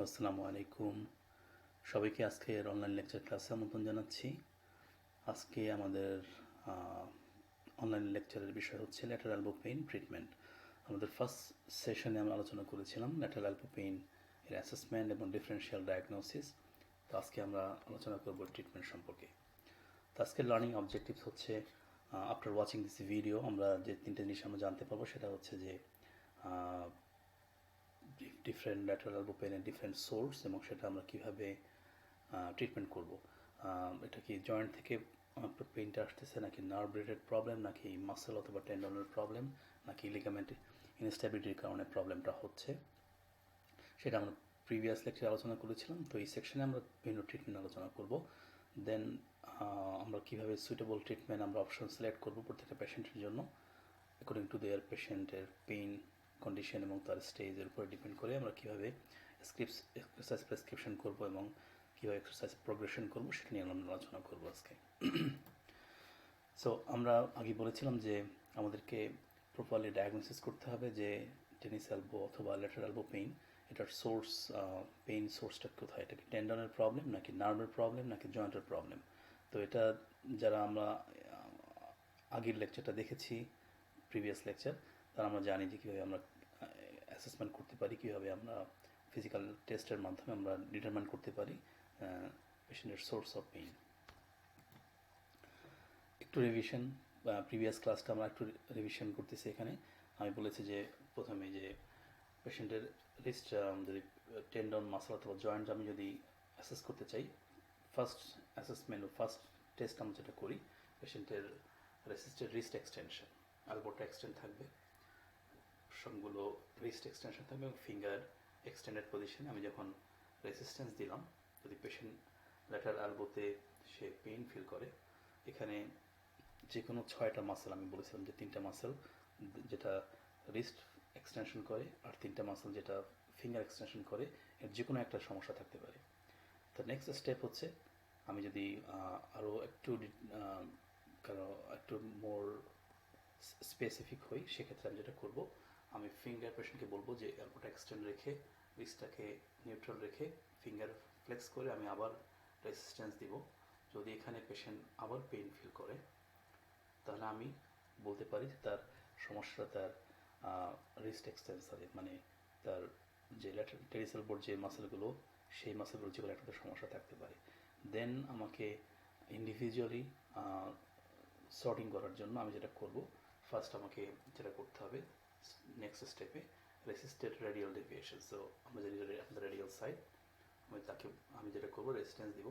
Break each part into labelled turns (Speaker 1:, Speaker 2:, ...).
Speaker 1: আসসালামু আলাইকুম। সবাইকে আজকের অনলাইন লেকচার ক্লাসে আমন্ত্রণ জানাচ্ছি। আজকে আমাদের অনলাইন লেকচারের বিষয় হচ্ছে ল্যাটারাল এলবো পেইন ট্রিটমেন্ট। আমাদের ফার্স্ট সেশনে আমরা আলোচনা করেছিলাম ল্যাটারাল এলবো পেইন এর অ্যাসেসমেন্ট এবং ডিফারেন্সিয়াল ডায়াগনোসিস। তো আজকে আমরা আলোচনা করব ট্রিটমেন্ট সম্পর্কে। তো আজকের লার্নিং অবজেক্টিভস হচ্ছে আফটার ওয়াচিং দিস ভিডিও আমরা যে তিনটে জিনিস আমরা জানতে পারবো সেটা হচ্ছে যে ডিফারেন্ট ল্যাটারাল এলবো পেইনের ডিফারেন্ট সোর্স এবং সেটা আমরা কীভাবে ট্রিটমেন্ট করব। এটা কি জয়েন্ট থেকে পেইনটা আসতেছে, নাকি নার্ভ রিলেটেড প্রবলেম, নাকি মাসেল অথবা টেন্ডনের প্রবলেম, নাকি লিগামেন্ট ইনস্টেবিলিটির কারণে প্রবলেমটা হচ্ছে, সেটা আমরা প্রিভিয়াস লেকচারে আলোচনা করেছিলাম। তো এই সেকশনে আমরা বিভিন্ন ট্রিটমেন্ট আলোচনা করব। দেন আমরা কীভাবে সুইটেবল ট্রিটমেন্ট আমরা অপশন সিলেক্ট করব প্রত্যেকটা পেশেন্টের জন্য অ্যাকর্ডিং টু দেয়ার পেশেন্টের পেইন কন্ডিশন এবং তার স্টেজের উপরে ডিপেন্ড করে আমরা কীভাবে এক্সারসাইজ প্রেসক্রিপশন করব এবং কীভাবে এক্সারসাইজ প্রোগ্রেশন করবো সেটা নিয়ে আমরা আলোচনা করবো আজকে। সো আমরা আগে বলেছিলাম যে আমাদেরকে প্রপারলি ডায়াগনোসিস করতে হবে যে টেনিস এলবো অথবা ল্যাটারাল এলবো পেইন, এটার সোর্স, পেইন সোর্সটা কোথায়, এটা কি টেন্ডনের প্রবলেম, নাকি নার্ভের প্রবলেম, নাকি জয়েন্টের প্রবলেম। তো এটা যারা আমরা আগের লেকচারটা দেখেছি, প্রিভিয়াস লেকচার, তারা আমরা জানি যে কীভাবে আমরা অ্যাসেসমেন্ট করতে পারি, কীভাবে আমরা ফিজিক্যাল টেস্টের মাধ্যমে আমরা ডিটারমাইন করতে পারি পেশেন্টের সোর্স অফ পেইন। একটু রিভিশন, প্রিভিয়াস ক্লাসটা আমরা একটু রিভিশন করতেছি। এখানে আমি বলেছি যে প্রথমে যে পেশেন্টের রিস্ট যদি টেন্ডন, মাসল অথবা জয়েন্ট আমি যদি অ্যাসেস করতে চাই, ফার্স্ট অ্যাসেসমেন্ট ও ফার্স্ট টেস্ট আমরা যেটা করি, পেশেন্টের রেসিস্টেড রিস্ট এক্সটেনশন, এলবোটা এক্সটেন্ড থাকবে, সবগুলো রিস্ট এক্সটেনশন থাকবে এবং ফিঙ্গার এক্সটেন্ডেড পজিশনে আমি যখন রেসিস্ট্যান্স দিলাম, যদি পেশেন্ট ল্যাটারাল এলবোতে সে পেইন ফিল করে, এখানে যে কোনো 6টা মাসেল, আমি বলেছিলাম যে 3টা মাসেল যেটা রিস্ট এক্সটেনশন করে আর 3টা মাসেল যেটা ফিঙ্গার এক্সটেনশন করে, এর যে কোনো একটা সমস্যা থাকতে পারে। তো নেক্সট স্টেপ হচ্ছে আমি যদি আরও একটু মোর স্পেসিফিক হই, সেক্ষেত্রে আমি যেটা করব, আমি ফিঙ্গার পেশেন্টকে বলবো যে এলবোটা এক্সটেন্ড রেখে রিস্টটাকে নিউট্রাল রেখে ফিঙ্গার ফ্লেক্স করে আমি আবার রেসিস্ট্যান্স দিব। যদি এখানে পেশেন্ট আবার পেইন ফিল করে, তাহলে আমি বলতে পারি যে তার সমস্যা তার রিস্ট এক্সটেন্সারে, মানে তার যে টেরিস এলবোর যে মাসেলগুলো, সেই মাসেলগুলো যেগুলো একটা সমস্যা থাকতে পারে। দেন আমাকে ইন্ডিভিজুয়ালি সর্টিং করার জন্য আমি যেটা করব, ফার্স্ট আমাকে যেটা করতে হবে নেক্সট স্টেপে রেসিস্টেড রেডিয়াল ডেভিয়েশন। সো আমরা যদি আমাদের রেডিয়াল সাইড, আমি যেটা করবো রেজিস্ট্যান্স দিব,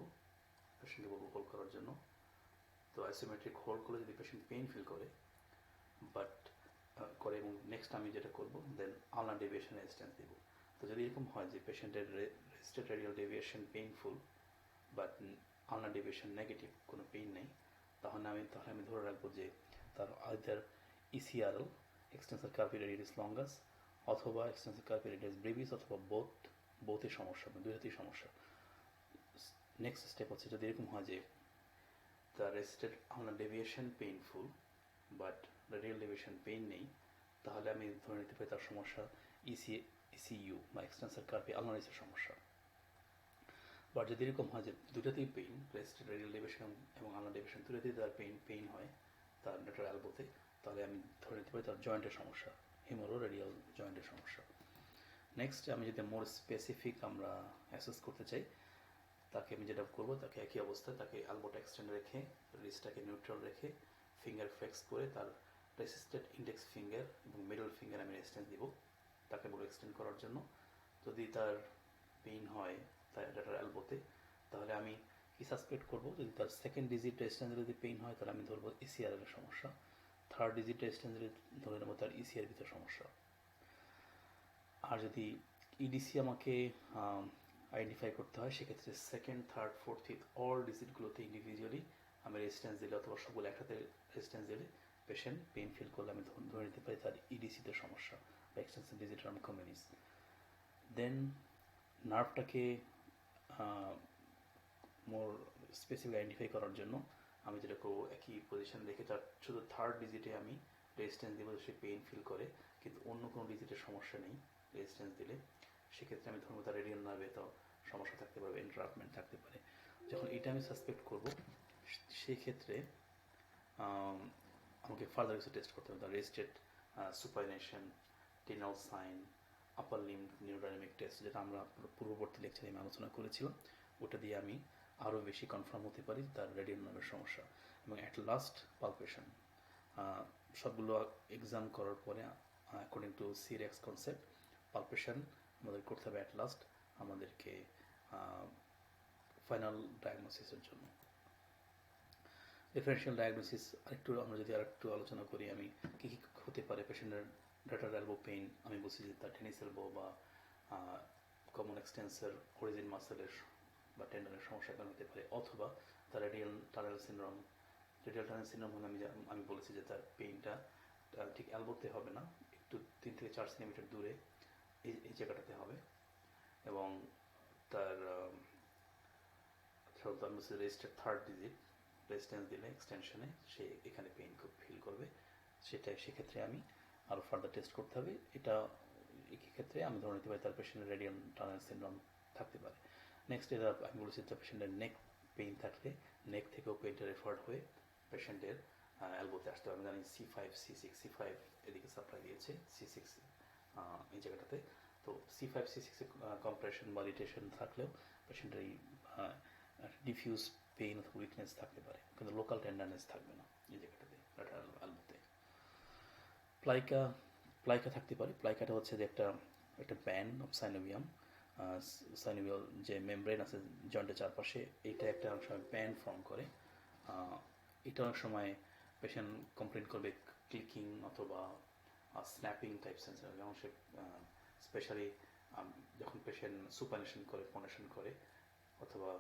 Speaker 1: পেশেন্টকে বলবো হোল্ড করার জন্য। তো আইসোমেট্রিক হোল্ড করে যদি পেশেন্ট পেইন ফিল করে এবং নেক্সট আমি যেটা করবো দেন আলনার ডেভিয়েশন রেজিস্ট্যান্স দিব। তো যদি এরকম হয় যে পেশেন্টের resisted radial deviation painful but ulnar deviation negative, কোনো পেইন নেই, তাহলে আমি ধরে রাখবো যে তার either ECRL, extensor carpi radialis longus, অথবা এক্সটেন্সর কার্পি রেডিয়ালিস ব্রেভিস, অথবা বোথের সমস্যা, দুইটাতেই সমস্যা। নেক্সট স্টেপ হচ্ছে যদি এরকম হয় যে তার resisted ulnar deviation painful but radial deviation pain নেই, তাহলে আমি ধরে নিতে পারি তার সমস্যা ইসিইউ বা এক্সটেন্সর কার্পি আলনারিসের সমস্যা। বা যদি এরকম হয় যে দুটাতেই পেইন, রেজিস্টেড রেডিয়াল ডেভিয়েশন এবং আলনার ডেভিয়েশন দুটাতেই তার পেইন হয় তার ল্যাটারাল এলবোতে, তাহলে আমি ধরে নিতে পারি তার জয়েন্টের সমস্যা, হিউমেরো রেডিয়াল জয়েন্টের সমস্যা। নেক্সট আমি যদি মোর স্পেসিফিক আমরা অ্যাসেস করতে চাই, তাকে আমি যেটা করবো, তাকে একই অবস্থায় তাকে এলবোটা এক্সটেন্ড রেখে রিস্টটাকে নিউট্রাল রেখে ফিঙ্গার ফ্লেক্স করে তার রেসিস্টেড ইন্ডেক্স ফিঙ্গার এবং মিডল ফিঙ্গার আমি রেজিস্ট্যান্স দিব, তাকে বলবো এক্সটেন্ড করার জন্য। যদি তার পেইন হয় তার ল্যাটারাল এলবোতে, তাহলে আমি কি সাসপেক্ট করবো, যদি তার সেকেন্ড ডিজিট রেজিস্ট্যান্সের যদি পেইন হয়, তাহলে আমি ধরবো ইসিআর এর সমস্যা। থার্ড ডিজিট রেজিস্ট্যান্সের ধরে নেবো তার ইসিআর ভিতরে সমস্যা। আর যদি ইডিসি আমাকে আইডেন্টিফাই করতে হয়, সেক্ষেত্রে second, third, fourth, fifth all ডিজিটগুলোতে ইন্ডিভিজুয়ালি আমি রেজিস্ট্যান্স দিলে অথবা সবগুলো একসাথে রেজিস্ট্যান্স দিলে পেশেন্ট পেইন ফিল করলে আমি ধরে নিতে পারি তার ইডিসিতে সমস্যা বা এক্সটেন্সিভ ডিজিটাল কমিউনিস। দেন নার্ভটাকে মোর স্পেসিফিক আইডেন্টিফাই করার জন্য আমি যেটা করবো, একই পজিশন রেখে তার শুধু থার্ড ডিজিটে আমি রেজিস্ট্যান্স দেবো, সে পেইন ফিল করে কিন্তু অন্য কোনো ডিজিটের সমস্যা নেই রেজিস্ট্যান্স দিলে, সেক্ষেত্রে আমি ধরবো তার রেডিয়াল নার্ভে তো সমস্যা থাকতে পারে, এন্ট্রাপমেন্ট থাকতে পারে। যখন এটা আমি সাসপেক্ট করবো সেই ক্ষেত্রে আমাকে ফার্দার কিছু টেস্ট করতে হবে, তার রেজিস্টেড সুপাইনেশন, টেনাল সাইন, আপার লিম্ব নিউরোডাইনামিক টেস্ট, যেটা আমরা পূর্ববর্তী লেকচারে আমি আলোচনা করেছিলাম। ওটা দিয়ে আমি আরও বেশি কনফার্ম হতে পারি তার রেডিয়াল নার্ভের সমস্যা। এবং অ্যাট লাস্ট পালপেশন, সবগুলো এক্সাম করার পরে অ্যাকর্ডিং টু সিরেক্স কনসেপ্ট পালপেশন আমাদের করতে হবে অ্যাট লাস্ট আমাদেরকে ফাইনাল ডায়াগনোসিসের জন্য। ডিফারেন্সিয়াল ডায়াগনোসিস আমরা যদি আরেকটু আলোচনা করি, আমি কী কী হতে পারে পেশেন্টের ল্যাটারাল এলবো পেইন। আমি বলছি যে তার টেনিস এলবো বা কমন এক্সটেন্সর অরিজিন মাসেলের বা টেন্ডনের সমস্যার কারণে হতে পারে, অথবা তার radial tunnel syndrome. Radial tunnel syndrome হলে আমি বলেছি যে তার পেইনটা ঠিক এলবোতে হবে না, একটু 3 থেকে 4 সেন্টিমিটার দূরে এই জায়গাটাতে হবে। এবং তার রেজিস্টার থার্ড ডিজিট রেজিস্ট্যান্স দিলে এক্সটেনশনে সে এখানে পেইন খুব ফিল করবে। সেক্ষেত্রে আমি আরও ফার্দার টেস্ট করতে হবে। এটা ক্ষেত্রে আমি ধরে নিতে পারি তার পেশেন্টের রেডিয়াল টানেল সিনড্রোম থাকতে পারে। নেক্সট এটা আমি বলেছি তার পেশেন্টের নেক পেইন থাকলে নেক থেকেও পেইনটা রেফার্ড হয়ে পেশেন্টের এলবোতে আসতে হবে। আমি জানি C5 C6 C5 এদিকে সাপ্লাই দিয়েছে, C6 এই জায়গাটাতে। তো C5 C6 কম্প্রেশন বা ইরিটেশন থাকলেও পেশেন্টের এই ডিফিউজ পেইন অথবা উইকনেস থাকতে পারে, কিন্তু লোকাল টেন্ডারনেস থাকবে না এই জায়গাটাতে ল্যাটারাল এলবোতে। প্লাইকা থাকতে পারে। প্লাইকাটা হচ্ছে যে একটা ব্যান্ড অফ সাইনোভিয়াম, সাইনোভিয়াল যে মেমব্রেন আছে জয়েন্টের চারপাশে, এইটা একটা অনেক সময় ব্যান্ড ফর্ম করে। এটা অনেক সময় পেশেন্ট কমপ্লেন করবে ক্লিকিং অথবা স্ন্যাপিং টাইপ সেন্সার, যেমন সে স্পেশালি যখন পেশেন্ট সুপাইনেশন করে, প্রোনেশন করে অথবা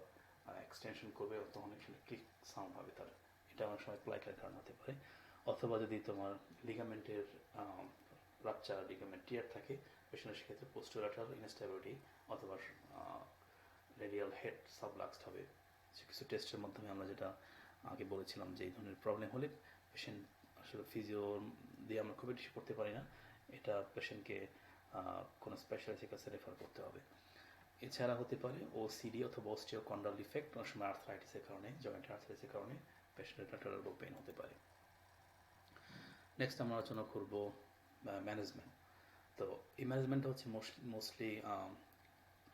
Speaker 1: এক্সটেনশন করবে, তখন এখানে ক্লিক সাউন্ড হবে তার। এটা অনেক সময় প্লাইকার কারণ হতে পারে। অথবা যদি তোমার লিগামেন্টের রাপচার, লিগামেন্ট টিয়ার থাকে পেশেন্টের, সেক্ষেত্রে পোস্টোল্যাটারাল ইনস্টেবিলিটি অথবা রেডিয়াল হেড সাবলাক্সড হবে। কিছু টেস্টের মাধ্যমে আমরা যেটা আগে বলেছিলাম যে এই ধরনের প্রবলেম হলে পেশেন্ট আসলে ফিজিও দিয়ে আমরা খুব বেশি করতে পারি না, এটা পেশেন্টকে কোনো স্পেশালিস্টের কাছে রেফার করতে হবে। এছাড়া হতে পারে ওসিডি অথবা অস্টিওকন্ড্রাল ডিফেক্ট, অনেক সময় আর্থ্রাইটিসের কারণে, জয়েন্টের আর্থ্রাইটিসের কারণে পেশেন্টের ল্যাটারাল এলবো পেইন হতে পারে। নেক্সট আমরা আলোচনা করব ম্যানেজমেন্ট। তো এই ম্যানেজমেন্টটা হচ্ছে মোস্টলি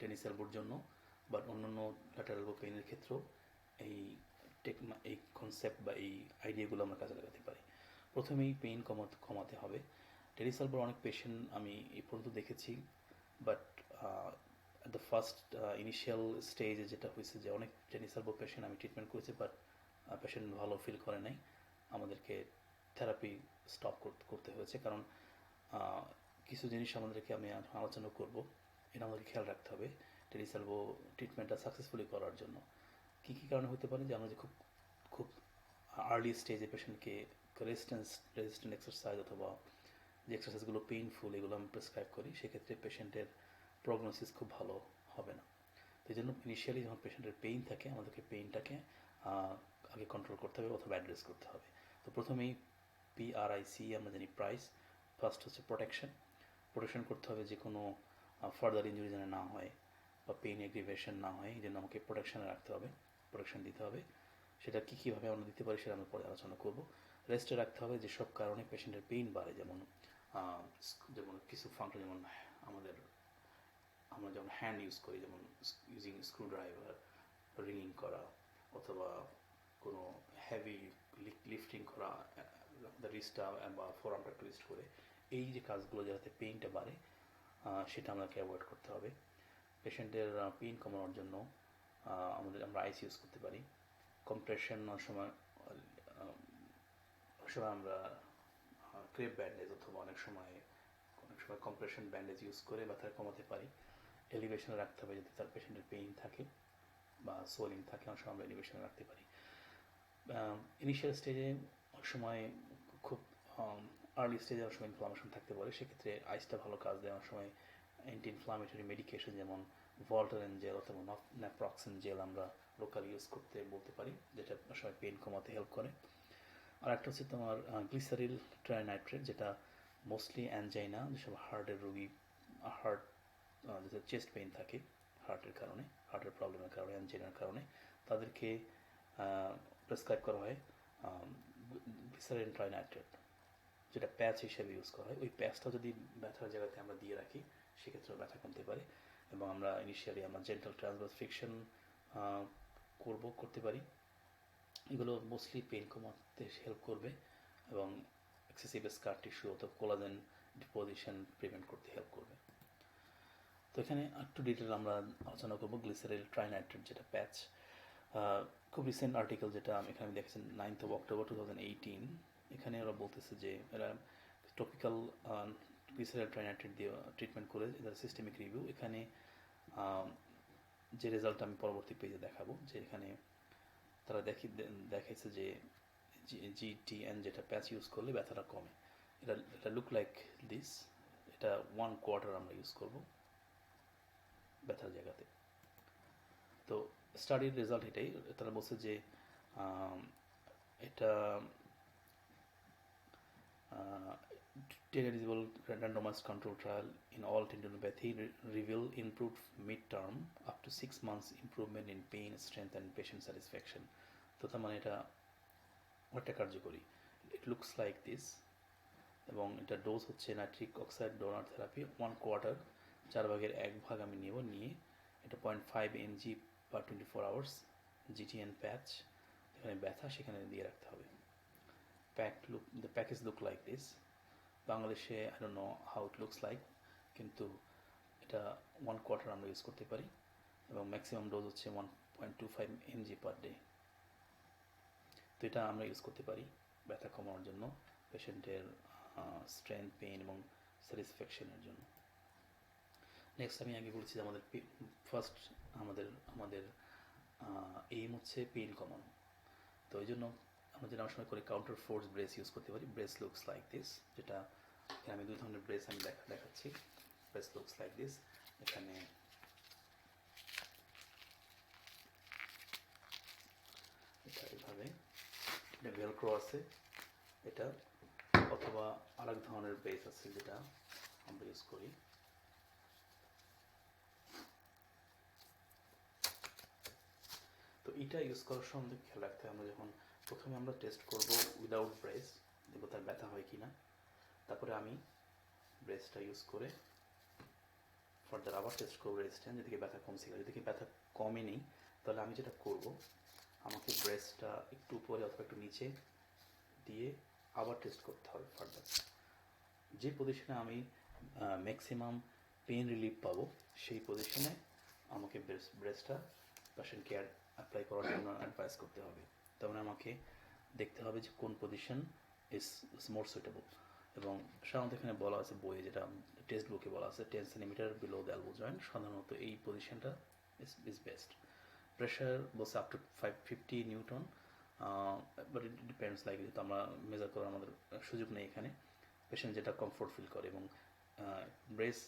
Speaker 1: টেনিস এলবোর জন্য, বাট অন্যান্য ল্যাটারাল এলবো পেইনের ক্ষেত্রেও এই কনসেপ্ট বা এই আইডিয়াগুলো আমরা কাজে লাগাতে পারি। প্রথমেই পেইন কমাতে হবে। টেনিস এলবোর অনেক পেশেন্ট আমি এই পর্যন্ত দেখেছি, বাট দ্য ফার্স্ট ইনিশিয়াল স্টেজে যেটা হয়েছে যে অনেক টেনিস এলবো পেশেন্ট আমি ট্রিটমেন্ট করেছি, বাট পেশেন্ট ভালো ফিল করে নাই, আমাদেরকে থেরাপি স্টপ করতে হয়েছে। কারণ কিছু জিনিস আমাদেরকে আমি আলোচনা করব, এটা আমাদেরকে খেয়াল রাখতে হবে টেনিস এলবো ট্রিটমেন্টটা সাকসেসফুলি করার জন্য। কী কী কারণে হতে পারে যে আমরা যে খুব আর্লি স্টেজে পেশেন্টকে রেজিস্ট্যান্ট এক্সারসাইজ অথবা যে এক্সারসাইজগুলো পেইনফুল এগুলো আমি প্রেসক্রাইব করি, সেক্ষেত্রে পেশেন্টের প্রগনোসিস খুব ভালো হবে না। তো এই জন্য ইনিশিয়ালি যখন পেশেন্টের পেইন থাকে, আমাদেরকে পেইনটাকে আগে কন্ট্রোল করতে হবে অথবা অ্যাড্রেস করতে হবে। তো প্রথমেই PRIC আমরা জানি প্রাইস। ফার্স্ট হচ্ছে প্রোটেকশন করতে হবে, যে কোনো ফার্দার ইঞ্জুরি যেন না হয় বা পেইন এগ্রিভেশন না হয়, এই জন্য আমাকে প্রোটেকশানে রাখতে হবে, প্রোটেকশন দিতে হবে। সেটা কীভাবে আমরা দিতে পারি সেটা আমরা পরে আলোচনা করব। রেস্টে রাখতে হবে যেসব কারণে পেশেন্টের পেইন বাড়ে, যেমন কিছু ফাংশন, যেমন আমরা যেমন হ্যান্ড ইউজ করি, যেমন ইউজিং স্ক্রু ড্রাইভার, রিংিং করা অথবা কোনো হেভি লিফটিং করা, রিস্টটা বা ফোরামটা টুইস্ট করে, এই যে কাজগুলো যাতে পেইনটা বাড়ে সেটা আমাকে অ্যাভয়েড করতে হবে। পেশেন্টের পেইন কমানোর জন্য আমরা আইস ইউজ করতে পারি। কম্প্রেশন অনেক সময় আমরা ক্রেপ ব্যান্ডেজ অথবা অনেক সময় কম্প্রেশন ব্যান্ডেজ ইউজ করে ব্যথা কমাতে পারি। এলিভেশনে রাখতে হবে যদি তার পেশেন্টের পেইন থাকে বা সোলিং থাকে, অনেক সময় আমরা এলিভেশনে রাখতে পারি। ইনিশিয়াল স্টেজে অনেক সময় খুব আর্লি স্টেজে অনেক সময় ইনফ্লামেশন থাকতে পারে, সেক্ষেত্রে আইসটা ভালো কাজ দেয়। অনেক সময় অ্যান্টি ইনফ্লামেটরি মেডিকেশন যেমন ভল্টারেন জেল অথবা ন্যাপ্রক্সিন জেল আমরা লোকাল ইউজ করতে বলতে পারি, যেটা অনেক সময় পেইন কমাতে হেল্প করে। আর একটা হচ্ছে তোমার গ্লিসারিল ট্রাইনাইট্রেট, যেটা মোস্টলি অ্যানজাইনা, যেসব হার্টের রোগী, হার্ট যাদের চেস্ট পেইন থাকে হার্টের কারণে, হার্টের প্রবলেমের কারণে, অ্যানজিনার কারণে, তাদেরকে প্রেসক্রাইব করা হয় গ্লিসারিন ট্রাইনাইট্রেট, যেটা প্যাচ হিসেবে ইউজ করা হয়। ওই প্যাচটা যদি ব্যথার জায়গাতে আমরা দিয়ে রাখি সেক্ষেত্রে ব্যথা কমতে পারে। এবং আমরা ইনিশিয়ালি আমরা জেন্টাল ট্রান্সভার্স ফ্রিকশন করতে পারি। এগুলো মোস্টলি পেইন কমাতে হেল্প করবে এবং এক্সেসিভ স্কার টিস্যু অথবা কোলাজেন ডিপোজিশন প্রিভেন্ট করতে হেল্প করবে। তো এখানে একটু ডিটেল আমরা আলোচনা করবো গ্লিসারিল ট্রাইনাইট্রেট, যেটা প্যাচ। খুব রিসেন্ট আর্টিকেল যেটা এখানে আমি দেখেছি 9th of October 2018, এখানে ওরা বলতেছে যে এরা টপিক্যাল গ্লিসারিল ট্রাইনাইট্রেট দিয়ে ট্রিটমেন্ট করে এদের সিস্টেমিক রিভিউ। এখানে যে রেজাল্ট আমি পরবর্তী পেজে দেখাবো, যে এখানে তারা দেখাইছে যে GTN যেটা প্যাচ ইউজ করলে ব্যথাটা কমে। এটা লুক লাইক দিস, এটা 1/4 আমরা ইউজ করব ব্যথার জায়গাতে। তো স্টাডির রেজাল্ট এটাই, তারা বলছে যে এটা tenable randomized control trial in all tendinopathy reveal improved mid-term up to 6 months improvement in pain, strength and patient satisfaction. তো তার মানে এটা অনেকটা কার্যকরী। It looks like this. এবং এটা ডোজ হচ্ছে নাইট্রিক অক্সাইড ডোনার থেরাপি 1/4, 1/4 আমি নিয়ে এটা 0.5 mg per 24 hours GTN প্যাচ, যেখানে ব্যথা সেখানে দিয়ে রাখতে হবে। The package look like this. বাংলাদেশে I don't know how it looks like, কিন্তু এটা 1/4 আমরা ইউজ করতে পারি এবং ম্যাক্সিমাম ডোজ হচ্ছে 1.25 mg per day। তো এটা আমরা ইউজ করতে পারি ব্যথা কমানোর জন্য, পেশেন্টের স্ট্রেংথ, পেইন এবং স্যাটিসফ্যাকশনের জন্য। নেক্সট আমি আগে বলছি যে আমাদের ফার্স্ট আমাদের এইম হচ্ছে পেইন কমানো। তো এই জন্য আমরা যেটা আমার সময় করে কাউন্টার ফোর্স ব্রেস ইউজ করতে পারি। ব্রেস লুকস লাইক দিস, যেটা আমি 2 ধরনের ব্রেস আমি দেখাচ্ছি। ব্রেস লুকস লাইক দিস, এখানে এটা এইভাবে এটা ভেলক্রো আছে, এটা অথবা আরেক ধরনের ব্রেস আছে যেটা আমরা ইউজ করি। তো এটা ইউজ করার সময় খেয়াল রাখতে হবে, আমরা যখন প্রথমে আমরা টেস্ট করব উইদাউট ব্রেস, দেখবো তার ব্যথা হয় কি না। তারপরে আমি ব্রেসটা ইউজ করে ফার্দার আবার টেস্ট করবো রেজিস্ট্যান্স, যেদিকে ব্যথা কমছে কিনা। যেদিকে ব্যথা কমেনি তাহলে আমি যেটা করব, আমাকে ব্রেসটা একটু উপরে অথবা একটু নিচে দিয়ে আবার টেস্ট করতে হবে ফার্দার। যে পজিশনে আমি ম্যাক্সিমাম পেইন রিলিফ পাবো সেই পজিশনে আমাকে ব্রেসটা পেশেন্ট কেয়ার অ্যাপ্লাই করার জন্য অ্যাডভাইস করতে হবে। তার আমাকে দেখতে হবে যে কোন পজিশন ইজ মোর সুইটেবল। এবং সাধারণত এখানে বলা আছে বইয়ে, যেটা টেক্সট বুকে বলা আছে 10 centimetre below the elbow joint, সাধারণত এই পজিশনটা ইজ বেস্ট। প্রেশার বলছে up to 550 Newton, but it depends, like যেহেতু আমরা মেজার করার আমাদের সুযোগ নেই এখানে, পেশেন্ট যেটা কমফোর্ট ফিল করে। এবং ব্রেস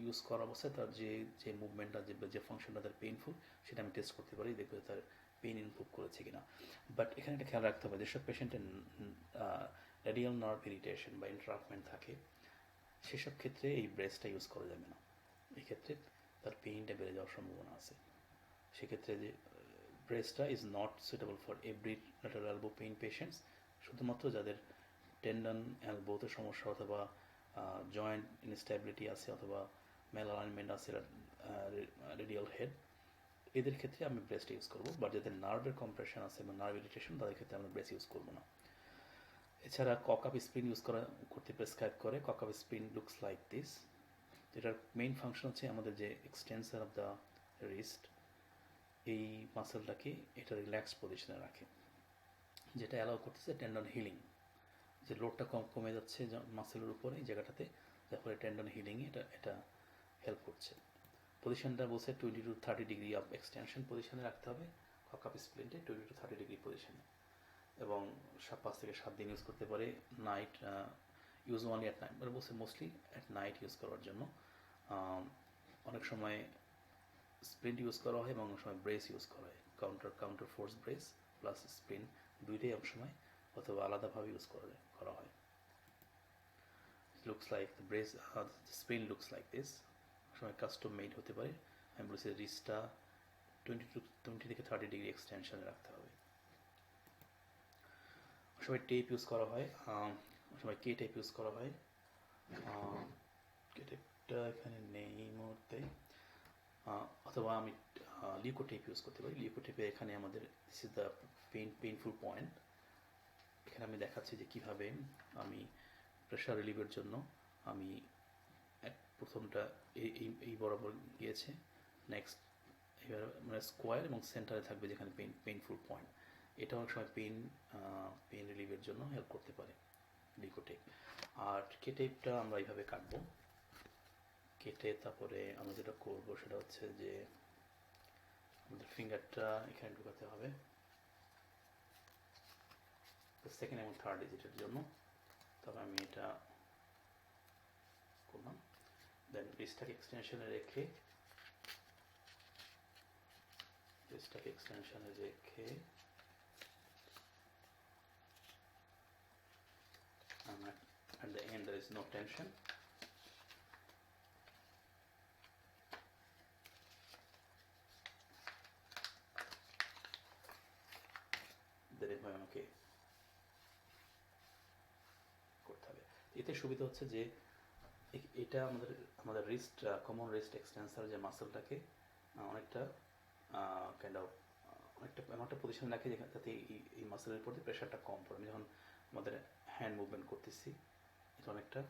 Speaker 1: ইউজ করা অবস্থায় তার যে মুভমেন্টটা, যে ফাংশনটা তার পেইনফুল, সেটা আমি টেস্ট করতে পারি, দেখবো তার পেইন ইমপ্রুভ করেছে কিনা। বাট এখানে একটা খেয়াল রাখতে হবে, যেসব পেশেন্টের রেডিয়াল নার্ভ ইরিটেশন বা ইন্টারাপ্টমেন্ট থাকে, সেসব ক্ষেত্রে এই ব্রেসটা ইউজ করা যাবে না। এই ক্ষেত্রে তার পেইনটা বেড়ে যাওয়ার সম্ভাবনা আছে। সেক্ষেত্রে যে ব্রেসটা is not suitable for every lateral elbow pain patients, শুধুমাত্র যাদের টেন্ডন এলবোতে সমস্যা অথবা জয়েন্ট ইনস্টেবিলিটি আছে অথবা মেল অ্যালাইনমেন্ট আছে রেডিয়াল হেড, এদের ক্ষেত্রে আমি ব্রেসটা ইউজ করবো। বাট যাদের নার্ভের কম্প্রেশন আছে বা নার্ভ ইরিটেশন, তাদের ক্ষেত্রে আমরা ব্রেস ইউজ করবো না। এছাড়া ককআপ স্প্রিন ইউজ করতে প্রেসক্রাইব করে। ককআপ স্প্রিন লুকস লাইক দিস, যেটার মেইন ফাংশন হচ্ছে আমাদের যে এক্সটেন্সর অফ দ্য রিস্ট, এই মাসেলটাকে এটা রিল্যাক্স পজিশনে রাখে, যেটা অ্যালাউ করতেছে টেন্ডন হিলিং, যে লোডটা কমে যাচ্ছে মাসেলের উপরে এই জায়গাটাতে, যার ফলে টেন্ডন হিলিংয়ে এটা হেল্প করছে। পজিশনটা বলছে 20 to 30 ডিগ্রি অফ এক্সটেনশন পজিশনে রাখতে হবে ককআপ স্প্লিন্টে, 20 to 30 ডিগ্রি পজিশনে। এবং 5 থেকে 7 দিন ইউজ করতে পারে। Night use only at night, মানে বলছে মোস্টলি অ্যাট নাইট ইউজ করার জন্য। অনেক সময় স্প্রিন্ট ইউজ করা হয় এবং অনেক সময় ব্রেস ইউজ করা হয়, counter force brace plus splint, দুইটাই অনেক সময় অথবা আলাদাভাবে ইউজ করা হয়। Looks like the brace, splint looks like this. সময় কাস্টম মেড হতে পারে। আমি বলেছি রিস্টটা 20 থেকে 30 ডিগ্রি এক্সটেনশনে রাখতে হবে। সবাই টেপ ইউজ করা হয়, সবাই কে টেপ ইউজ করা হয়। কে টেপটা এখানে নেই এই মুহূর্তে, অথবা আমি লিকো টেপ ইউজ করতে পারি। লিকো টেপে এখানে আমাদের this is the painful point. এখানে আমি দেখাচ্ছি যে কীভাবে আমি প্রেশার রিলিভের জন্য আমি প্রথমটা এই বরাবর গিয়েছে, নেক্সট এবার মানে স্কোয়ার এবং সেন্টারে থাকবে যেখানে পেইনফুল পয়েন্ট। এটা অনেক সময় পেইন রিলিভের জন্য হেল্প করতে পারে লিকো টেপ। আর কে টেপটা আমরা এইভাবে কাটবো, কেটে তারপরে আমরা যেটা করবো সেটা হচ্ছে যে আমাদের ফিঙ্গারটা এখানে ঢুকাতে হবে সেকেন্ড এবং থার্ড ডিজিটের জন্য। তবে আমি এটা করলাম, দেন রিস্টটাকে এক্সটেনশনে রেখে at the end there is no tension. Then এভাবে আমাকে করতে হবে। এতে সুবিধা হচ্ছে যে এটা আমাদের রিস্ট, কমন রিস্ট এক্সটেন্সর যে মাসেলটাকে অনেকটা কাইন্ড অফ অনেকটা এমন একটা পজিশনে রাখে যাতে এই মাসেলের উপর প্রেশারটা কম পড়ে। আমি যখন আমাদের হ্যান্ড মুভমেন্ট করতেছি এটা অনেকটা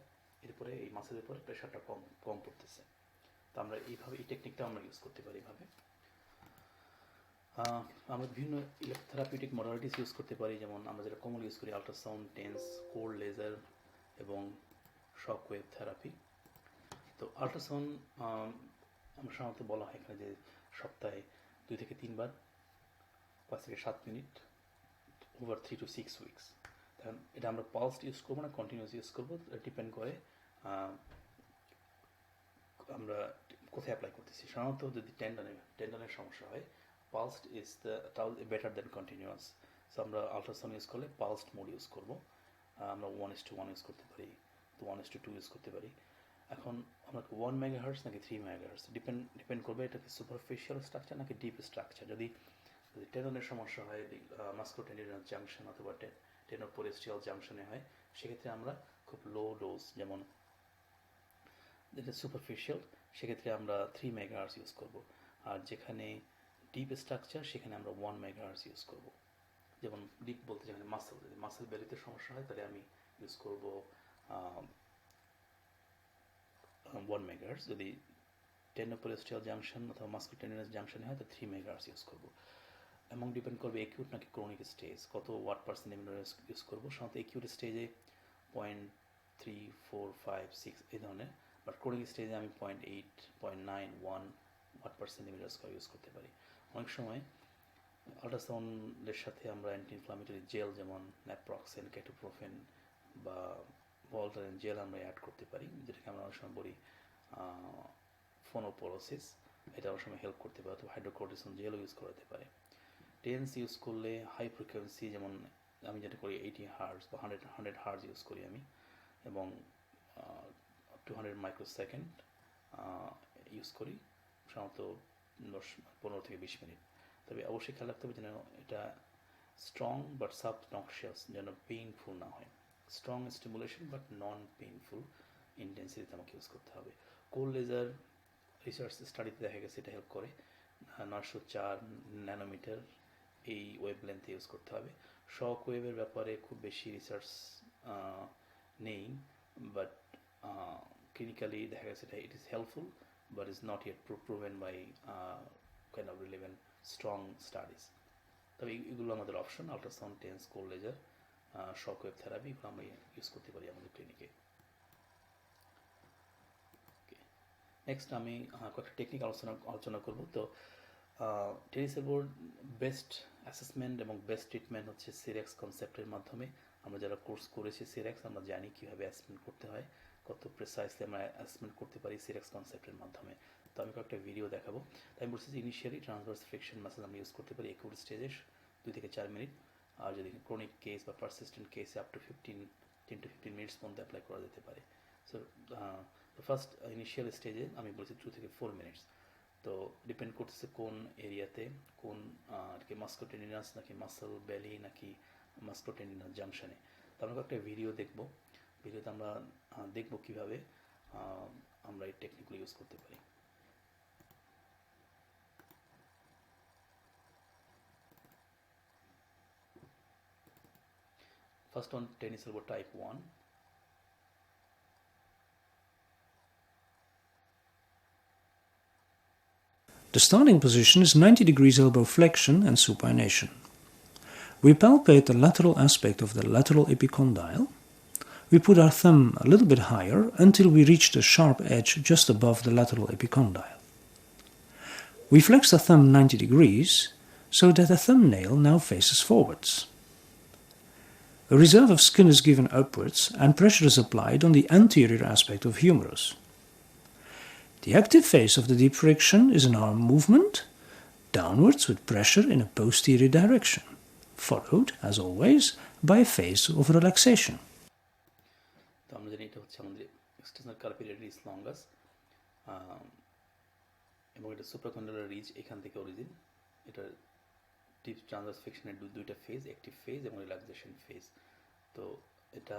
Speaker 1: এরপরে এই মাসেলের উপরে প্রেশারটা কম পড়তেছে। তো আমরা এইভাবে এই টেকনিকটা আমরা ইউজ করতে পারি এইভাবে। আমরা বিভিন্ন ইলেকট্রোথেরাপিউটিক মডালিটিস ইউজ করতে পারি, যেমন আমরা যেটা কমন ইউজ করি আল্ট্রাসাউন্ড, টেন্স, কোল্ড লেজার এবং শক ওয়েভ থেরাপি। তো আল্ট্রাসাউন্ড আমরা সাধারণত বলা হয় এখানে যে সপ্তাহে 2 থেকে 3 বার 5 থেকে 7 মিনিট ওভার 3 to 6 উইকস। কারণ এটা আমরা পালসড ইউজ করবো না কন্টিনিউয়াস ইউজ করবো, ডিপেন্ড করে আমরা কোথায় অ্যাপ্লাই করতেছি। সাধারণত যদি টেন্ডনের সমস্যা হয় pulsed is better then continuous. So আমরা আল্ট্রাসাউন্ড ইউজ করলে পালসড মোড ইউজ করবো। আমরা 1:1 ইউজ করতে পারি, তো 1:2 ইউজ করতে পারি। এখন আমরা 1 মেগাহার্টজ নাকি 3 মেগাহার্টজ ডিপেন্ড করবে এটা কি সুপারফিশিয়াল স্ট্রাকচার নাকি ডিপ স্ট্রাকচার। যদি টেন্ডনের সমস্যা হয় মাস্কুলোটেন্ডিনাল জাংশন অথবা টেনোপোরেস্টিয়াল জাংশনে হয়, সেক্ষেত্রে আমরা খুব লো ডোজ, যেমন যেটা সুপারফিশিয়াল সেক্ষেত্রে আমরা 3 মেগাহার্টজ ইউজ করব। আর যেখানে ডিপ স্ট্রাকচার সেখানে আমরা 1 মেগাহার্টজ ইউজ করব। যেমন ডিপ বলতে যেখানে যদি মাসেল বেলিতে সমস্যা হয় তাহলে আমি ইউজ করব 1 মেগাহার্টজ। যদি টেনোপোরেস্টিয়াল জাংশন অথবা মাস্কুলোটেন্ডিনাস জাংশনে হয় তো 3 মেগাহার্টজ ইউজ করব। এবং ডিপেন্ড করবে একিউট নাকি ক্রনিক স্টেজ, কত ওয়াট পার সেন্টিমিটার ইউজ করবো। সাধারণত একিউট স্টেজে 0.3, 4, 5, 6 এই ধরনের, বাট ক্রনিক স্টেজে আমি 0.8, 0.9, 1 watt per centimetre square use করতে পারি। অনেক সময় আল্ট্রাসাউন্ডের সাথে আমরা অ্যান্টি ইনফ্লামেটরি জেল যেমন ন্যাপ্রক্সেন, কেটোপ্রোফেন বা ভলটারেন জেল আমরা অ্যাড করতে পারি, যেটাকে আমরা অনেক সময় বলি ফোনোপোরোসিস। এটা অনেক সময় হেল্প করতে পারে, অথবা হাইড্রোকর্টিসন জেলও ইউজ করাতে পারে। টেন্স ইউজ করলে হাই ফ্রিকোয়েন্সি, যেমন আমি যেটা করি 80 হার্জ বা 100 হার্জ ইউজ করি আমি, এবং 200 মাইক্রোসেকেন্ড ইউজ করি সাধারণত 15 থেকে 20 মিনিট। তবে অবশ্যই খেয়াল রাখতে হবে যেন এটা স্ট্রং বাট সাবনক্সিয়াস, যেন পেইনফুল না হয়। Strong stimulation but non painful ইন্টেন্সিটিতে আমাকে ইউজ করতে হবে। কোল্ড লেজার রিসার্চ স্টাডিতে দেখা গেছে এটা হেল্প করে, 904 ন্যানোমিটার এই ওয়েভ লেন্থে ইউজ করতে হবে। শক ওয়েভের ব্যাপারে খুব বেশি রিসার্চ নেই, বাট ক্লিনিক্যালি দেখা গেছে এটা it is helpful but is not yet proven by kind of relevant strong studies. তবে এগুলো আমাদের option, ultrasound, TENS, cold laser, shock wave therapy, এগুলো আমরা ইউজ করতে পারি আমাদের ক্লিনিকে। নেক্সট আমি কয়েকটা টেকনিক আলোচনা করব। তো টেনিসের বোর্ড বেস্ট অ্যাসেসমেন্ট এবং বেস্ট ট্রিটমেন্ট হচ্ছে সিরেক্স কনসেপ্টের মাধ্যমে। আমরা যারা কোর্স করেছি সিরেক্স, আমরা জানি কীভাবে অ্যাসেসমেন্ট করতে হয়, কত প্রিসাইসলি আমরা অ্যাসেসমেন্ট করতে পারি সিরেক্স কনসেপ্টের মাধ্যমে। তো আমি কয়েকটা ভিডিও দেখাবো। তাই আমি বলছি যে ইনিশিয়ালি ট্রান্সভার্স ফ্রিকশন মাসেল আমরা ইউজ করতে পারি একিউট স্টেজে 2 থেকে 4 মিনিট, আর যদি ক্রনিক কেস বা পারসিস্টেন্ট কেসে আপ টু 10 to 15 মিনিটস পর্যন্ত অ্যাপ্লাই করা যেতে পারে। সো তো ফার্স্ট ইনিশিয়াল স্টেজে আমি বলেছি 2 থেকে 4 মিনিটস। তো ডিপেন্ড করতেছে কোন এরিয়াতে, কোন আর কি মাস্কুলোটেন্ডিনাস নাকি মাসল বেলি নাকি মাস্কুলোটেন্ডিনাস জাংশনে। তো আমরা একটা ভিডিও দেখব, ভিডিওতে আমরা দেখব কীভাবে আমরা এই টেকনিকগুলো ইউজ করতে পারি। First on tennis elbow type 1.
Speaker 2: The starting position is 90 degrees elbow flexion and supination. We palpate the lateral aspect of the lateral epicondyle. We put our thumb a little bit higher until we reach the sharp edge just above the lateral epicondyle. We flex the thumb 90 degrees so that the thumbnail now faces forwards. A reserve of skin is given upwards and pressure is applied on the anterior aspect of humerus. The active phase of the deep friction is an arm movement, downwards with pressure in a posterior direction, followed, as always, by a phase of relaxation.
Speaker 1: তো আমরা জানি এটা হচ্ছে আমাদের extensor carpi radialis longus, এবং এটা সুপ্রাকন্ডালার ridge এখান থেকে অরিজিন। এটার ডিপ ট্রান্সভার্স ফ্লেকশনের দুইটা ফেজ, অ্যাক্টিভ ফেজ এবং রিল্যাক্সেশন ফেজ। তো এটা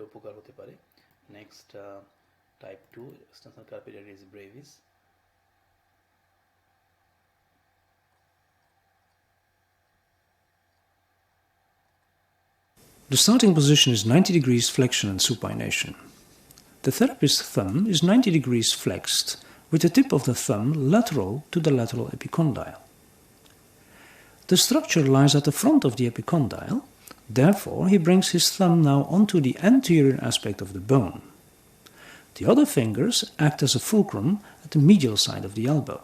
Speaker 1: উপকার হতে পারে। Next type 2 extensor carpi radialis brevis.
Speaker 2: The starting position is 90 degrees flexion and supination. The therapist's thumb is 90 degrees flexed with the tip of the thumb lateral to the lateral epicondyle. The structure lies at the front of the epicondyle, therefore he brings his thumb now onto the anterior aspect of the bone. The other fingers act as a fulcrum at the medial side of the elbow.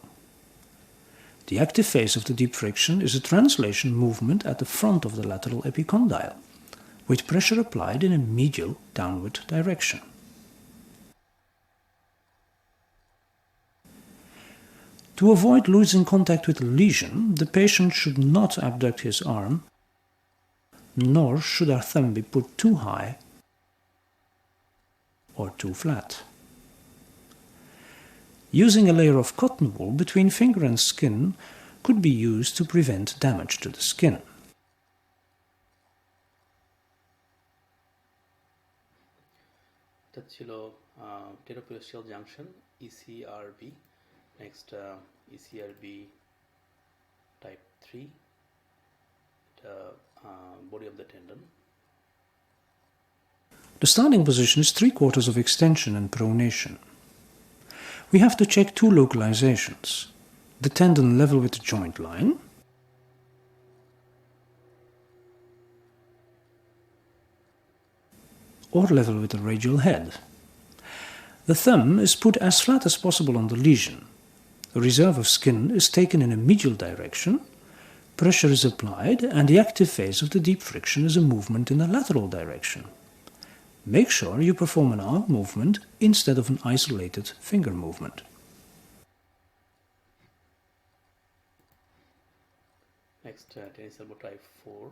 Speaker 2: The active phase of the deep friction is a translation movement at the front of the lateral epicondyle, with pressure applied in a medial downward direction. To avoid losing contact with the lesion, the patient should not abduct his arm, nor should our thumb be put too high or too flat. Using a layer of cotton wool between finger and skin could be used to prevent damage to the skin.
Speaker 1: এটা ছিল tenoperiosteal junction ECRB. Next ECRB type 3, এটা body of the tendon.
Speaker 2: The starting position is 3/4 of extension and pronation. We have to check two localizations: the tendon level with the joint line or level with the radial head. The thumb is put as flat as possible on the lesion. A reserve of skin is taken in a medial direction, pressure is applied, and the active phase of the deep friction is a movement in a lateral direction. Make sure you perform an arm movement instead of an isolated finger movement.
Speaker 1: Next, tennis elbow type 4.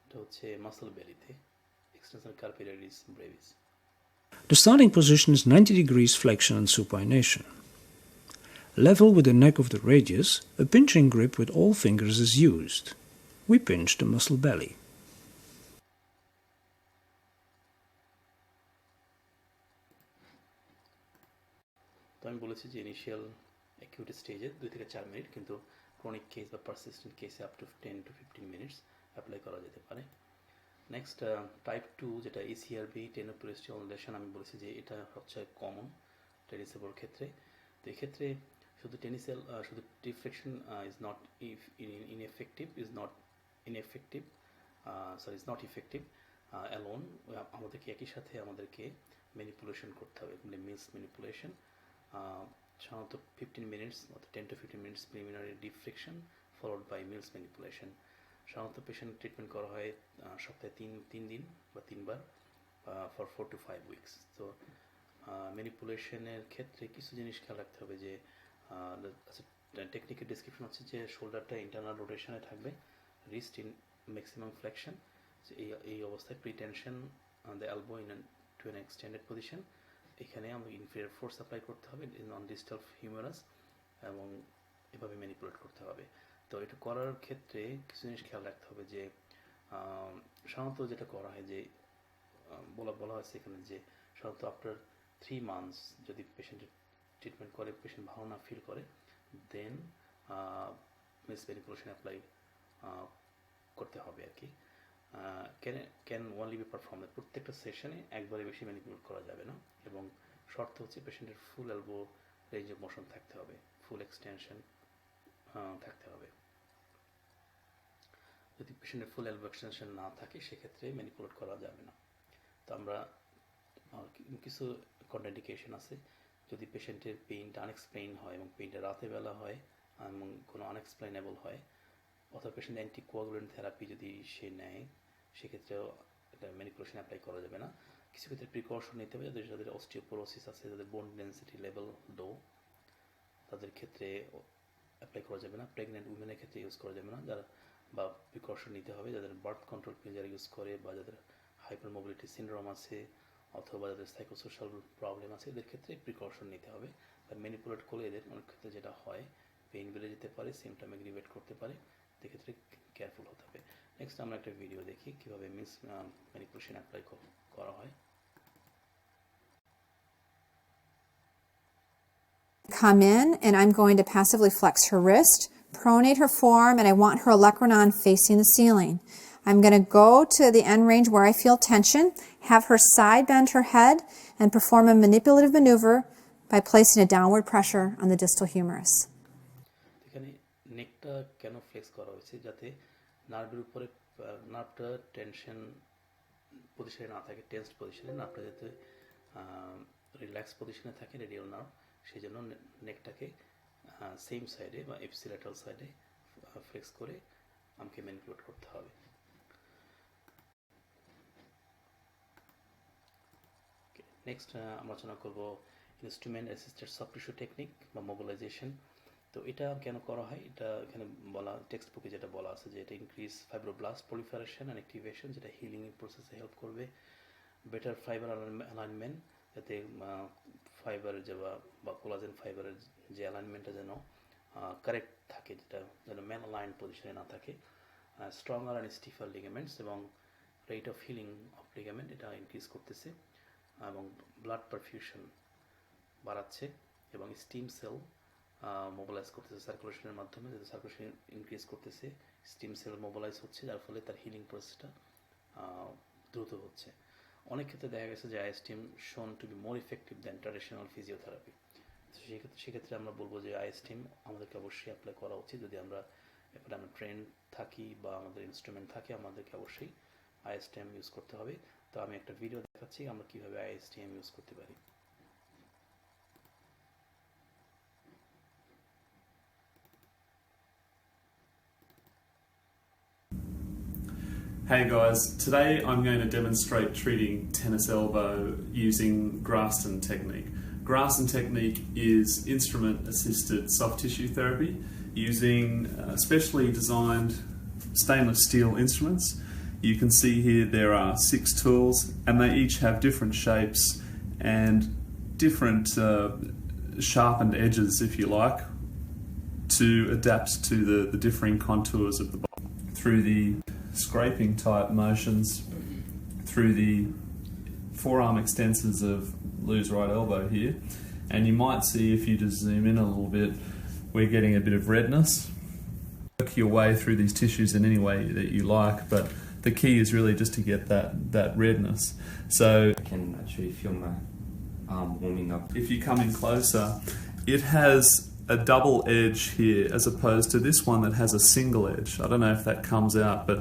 Speaker 1: এটা হচ্ছে muscle বেলিতে, extensor carpi radialis brevis.
Speaker 2: The starting position is 90 degrees flexion and supination. Level with the neck of the radius, a pinching grip with all fingers is used. We pinch the muscle belly.
Speaker 1: তো আমি বলেছি যে initial acute স্টেজে 2 থেকে 4 minute, কিন্তু chronic case বা persistent কেসে up to 10 to 15 minutes apply করা যেতে পারে। নেক্সট টাইপ 2 যেটা ECRB টেনোপিউরাসিয়াল লেশন, আমি বলেছি যে এটা হচ্ছে কমন টেনিস এলবোর ক্ষেত্রে। তো এক্ষেত্রে শুধু শুধু deflection is not effective alone. আমাদেরকে একই সাথে আমাদেরকে ম্যানিপুলেশন করতে হবে, মানে মিলস ম্যানিপুলেশন। সাধারণত 15 minutes, 10 to 15 minutes preliminary deflection followed by mills manipulation. সাধারণত পেশেন্ট ট্রিটমেন্ট করা হয় সপ্তাহে 3 দিন বা 3 বার ফর 4 to 5 উইকস। তো ম্যানিপুলেশনের ক্ষেত্রে কিছু জিনিস খেয়াল রাখতে হবে যে টেকনিকের ডিসক্রিপশন হচ্ছে যে শোল্ডারটা ইন্টারনাল রোটেশনে থাকবে, রিস্ট ইন ম্যাক্সিমাম ফ্লেকশন। এই অবস্থায় pretension the elbow in to an extended position. এখানে আমাকে ইনফেরিয়র ফোর্স অ্যাপ্লাই করতে হবে নন ডিস্টাল হিউমারাস এবং এভাবে ম্যানিপুলেট করতে হবে। তো এটা করার ক্ষেত্রে কিছু জিনিস খেয়াল রাখতে হবে যে সাধারণত যেটা করা হয় যে বলা হয়েছে এখানে যে সাধারণত আফটার 3 months যদি পেশেন্টের ট্রিটমেন্ট করে পেশেন্ট ভালো না ফিল করে দেন মিস ম্যানিপুলেশন অ্যাপ্লাই করতে হবে আর কি। ক্যান ওনলি বি পারফর্ম, প্রত্যেকটা সেশনে একবারে বেশি ম্যানিপুলেট করা যাবে না এবং শর্ত হচ্ছে পেশেন্টের ফুল এলবো রেঞ্জ অফ মোশন থাকতে হবে, ফুল এক্সটেনশন থাকতে হবে। যদি পেশেন্টের ফুল এলবো এক্সটেনশন না থাকে সেক্ষেত্রে ম্যানিপুলেট করা যাবে না। তো আমরা কিছু কন্ট্রাইন্ডিকেশন আছে, যদি পেশেন্টের পেইনটা আনএক্সপ্লেইন হয় এবং পেইনটা রাতের বেলা হয় এবং কোনো আনএক্সপ্লেইনেবল হয় অথবা পেশেন্ট অ্যান্টিকোয়াগুলেন্ট থেরাপি যদি সে নেয় সেক্ষেত্রেও এটা ম্যানিপুলেশন অ্যাপ্লাই করা যাবে না। কিছু ক্ষেত্রে প্রিকশন নিতে হবে, যাদের অস্টিওপোরোসিস আছে, যাদের বোন ডেন্সিটি লেভেল লো তাদের ক্ষেত্রে অ্যাপ্লাই করা যাবে না। প্রেগনেন্ট উইমেনের ক্ষেত্রে ইউজ করা যাবে না, যারা বা প্রিকশন নিতে হবে যাদের বার্থ কন্ট্রোল পিল যারা ইউজ করে বা যাদের হাইপার মোবিলিটি সিনড্রোম আছে অথবা যাদের সাইকোসোশ্যাল প্রবলেম আছে এদের ক্ষেত্রে প্রিকশন নিতে হবে। আর ম্যানিপুলেট করলে এদের অনেক ক্ষেত্রে যেটা হয় পেইন বেড়ে যেতে পারে, সিমটম এগ্রিভেট করতে পারে, সেক্ষেত্রে কেয়ারফুল হতে হবে। নেক্সট আমরা একটা ভিডিও দেখি কীভাবে ম্যানিপুলেশন অ্যাপ্লাই করা হয়।
Speaker 3: Come in and I'm going to passively flex her wrist, pronate her forearm, and I want her olecranon facing the ceiling. I'm going to go to the end range where I feel tension, have her side bend her head, and perform a manipulative maneuver by placing a downward pressure on the distal humerus.
Speaker 1: এখানে নেকটা কেন flakes করা হয়েছে, যাতে নার্ভের উপরে নার্ভটা tension পজিশনে না থাকে, টেন্সড পজিশনে নার্ভটা যাতে রিল্যাক্স পজিশনে থাকে রেডিয়াল নার্ভ, সেই জন্য নেকটাকে সেম সাইডে বা এপসিলেটাল সাইডে ফ্লেক্স করে আমাকে ম্যানিপুলেট করতে হবে। নেক্সট আমরা আলোচনা করব instrument assisted soft tissue technique বা মোবিলাইজেশন। তো এটা কেন করা হয়, এটা এখানে বলা টেক্সট বুকে যেটা বলা আছে যে এটা increase fibroblast proliferation and activation, যেটা হিলিং প্রসেসে হেল্প করবে। বেটার ফাইবার অ্যালাইনমেন্ট, যাতে ফাইবারের যে বা কোলাজেন ফাইবারের যে অ্যালাইনমেন্টটা যেন কারেক্ট থাকে, যেটা যেন ম্যান অ্যালাইন পজিশনে না থাকে। স্ট্রঙ্গার অ্যান্ড স্টিফার লিগামেন্টস এবং rate of healing of ligament এটা ইনক্রিজ করতেছে এবং ব্লাড পারফিউশন বাড়াচ্ছে এবং স্টিম সেল মোবিলাইজ করতেছে সার্কুলেশনের মাধ্যমে, যাতে সার্কুলেশন ইনক্রিজ করতেছে, স্টিম সেল মোবিলাইজ হচ্ছে, যার ফলে তার হিলিং প্রসেসটা দ্রুত হচ্ছে। অনেক ক্ষেত্রে দেখা গেছে যে ISTM shown to be more effective than traditional physiotherapy. সেক্ষেত্রে আমরা বলবো যে আইএসটিএম আমাদেরকে অবশ্যই অ্যাপ্লাই করা উচিত। যদি আমরা ট্রেন থাকি বা আমাদের ইনস্ট্রুমেন্ট থাকে আমাদেরকে অবশ্যই আইএসটিএম ইউজ করতে হবে। তো আমি একটা ভিডিও দেখাচ্ছি আমরা কীভাবে আইএসটিএম ইউজ করতে পারি।
Speaker 4: Hey guys, today I'm going to demonstrate treating tennis elbow using Graston technique. Graston technique is instrument assisted soft tissue therapy using specially designed stainless steel instruments. You can see here there are 6 tools and they each have different shapes and different sharpened edges, if you like, to adapt to the differing contours of the body. Through the scraping type motions, through the forearm extensors of Lou's right elbow here, and you might see if you just zoom in a little bit, we're getting a bit of redness. Work your way through these tissues in any way that you like, but the key is really just to get that redness. So
Speaker 5: I can actually feel my arm warming up.
Speaker 4: if you come in closer, it has a double edge here as opposed to this one that has a single edge. I don't know if that comes out, but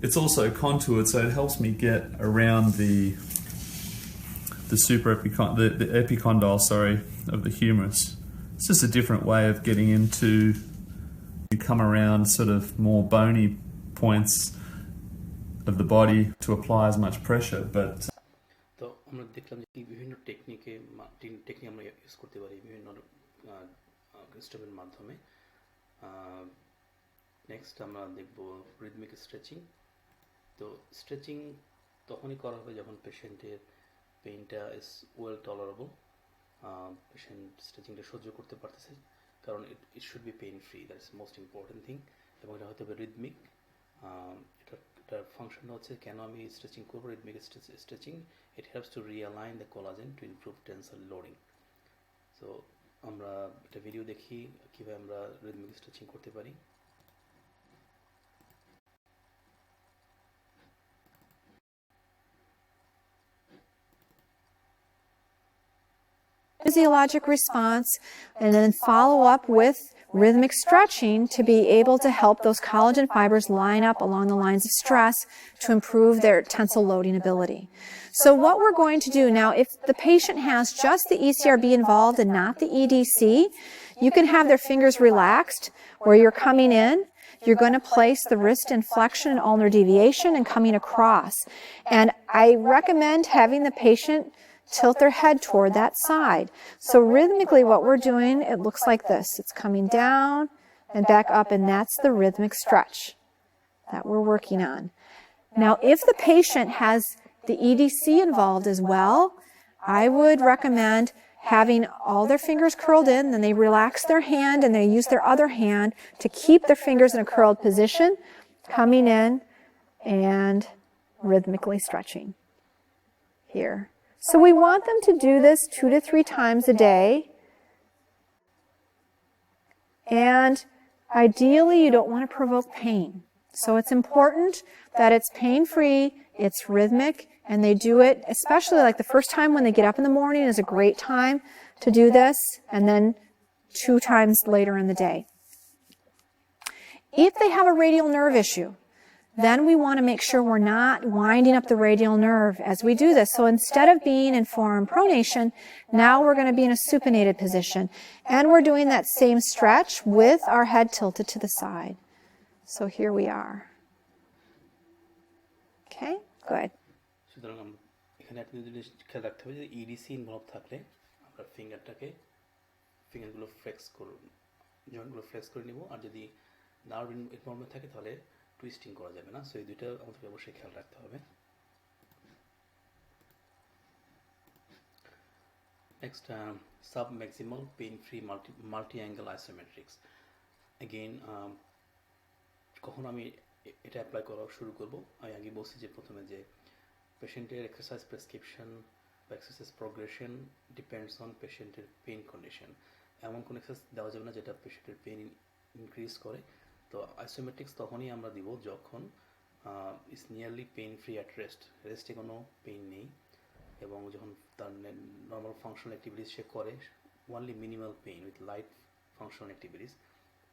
Speaker 4: it's also contoured, so it helps me get around the epicondyle, of the humerus. It's just a different way of getting into. You come around sort of more bony points of the body to apply as much pressure, but
Speaker 1: তো আমরা দেখলাম যে বিভিন্ন technique আমরা use করতে পারি বিভিন্ন instrument মাধ্যমে। নেক্সট আমরা দেখব রিদমিক স্ট্রেচিং। তো স্ট্রেচিং তখনই করা হবে যখন পেশেন্টের পেইনটা ইজ ওয়েল টলারেবল, পেশেন্ট স্ট্রেচিংটা সহ্য করতে পারতেছে, কারণ it should be pain free, that is most important thing. এবং এটা হয়তো রিদমিক, এটার ফাংশন হচ্ছে কেন আমি স্ট্রেচিং করবো, rhythmic stretching, it helps to realign the collagen to improve tensile loading. So আমরা একটা ভিডিও দেখি কীভাবে আমরা রিদমিক স্ট্রেচিং করতে পারি।
Speaker 3: Physiologic response, and then follow up with rhythmic stretching to be able to help those collagen fibers line up along the lines of stress to improve their tensile loading ability. So what we're going to do now, if the patient has just the ECRB involved and not the EDC, you can have their fingers relaxed where you're coming in. You're going to place the wrist in flexion and ulnar deviation and coming across. And I recommend having the patient tilt their head toward that side. So rhythmically what we're doing, it looks like this. It's coming down and back up, and that's the rhythmic stretch that we're working on. Now, if the patient has the EDC involved as well, I would recommend having all their fingers curled in, then they relax their hand and they use their other hand to keep their fingers in a curled position, coming in and rhythmically stretching here. So we want them to do this 2 to 3 times a day. And ideally, you don't want to provoke pain. So it's important that it's pain-free, it's rhythmic, and they do it, especially like the first time when they get up in the morning is a great time to do this, and then 2 times later in the day. If they have a radial nerve issue, then we want to make sure we're not winding up the radial nerve as we do this. So instead of being in forearm pronation, now we're going to be in a supinated position. And we're doing that same stretch with our head tilted to the side. So here we are. Okay, good.
Speaker 1: সুতরাং এখানে আপনি যদি খেয়াল রাখতে হবে যে EDC involve থাকলে আমরা ফিঙ্গারগুলো ফ্লেক্স করব, জয়েন্টগুলো ফ্লেক্স করে নিব, আর যদি নার্ভ ইনভলভমেন্ট থাকে তাহলে টুইস্টিং করা যাবে না। সো এই দুইটা আমাদেরকে অবশ্যই খেয়াল রাখতে হবে। Next, sub maximal pain free multi angle isometrics. Again, কখন আমি এটা অ্যাপ্লাই করা শুরু করব, আমি আগে বলছি যে প্রথমে যে পেশেন্টের এক্সারসাইজ প্রেসক্রিপশন বা এক্সারসাইজ প্রোগ্রেশন ডিপেন্ডস অন পেশেন্টের পেইন কন্ডিশন। এমন কোনো এক্সারসাইজ দেওয়া যাবে না যেটা পেশেন্টের পেইন ইনক্রিজ করে। তো আইসোমেট্রিক্স তখনই আমরা দিব যখন is nearly pain free at রেস্টে কোনো পেইন নেই, এবং যখন তার নর্মাল ফাংশনাল অ্যাক্টিভিটিস সে করে, only minimal pain with light functional activities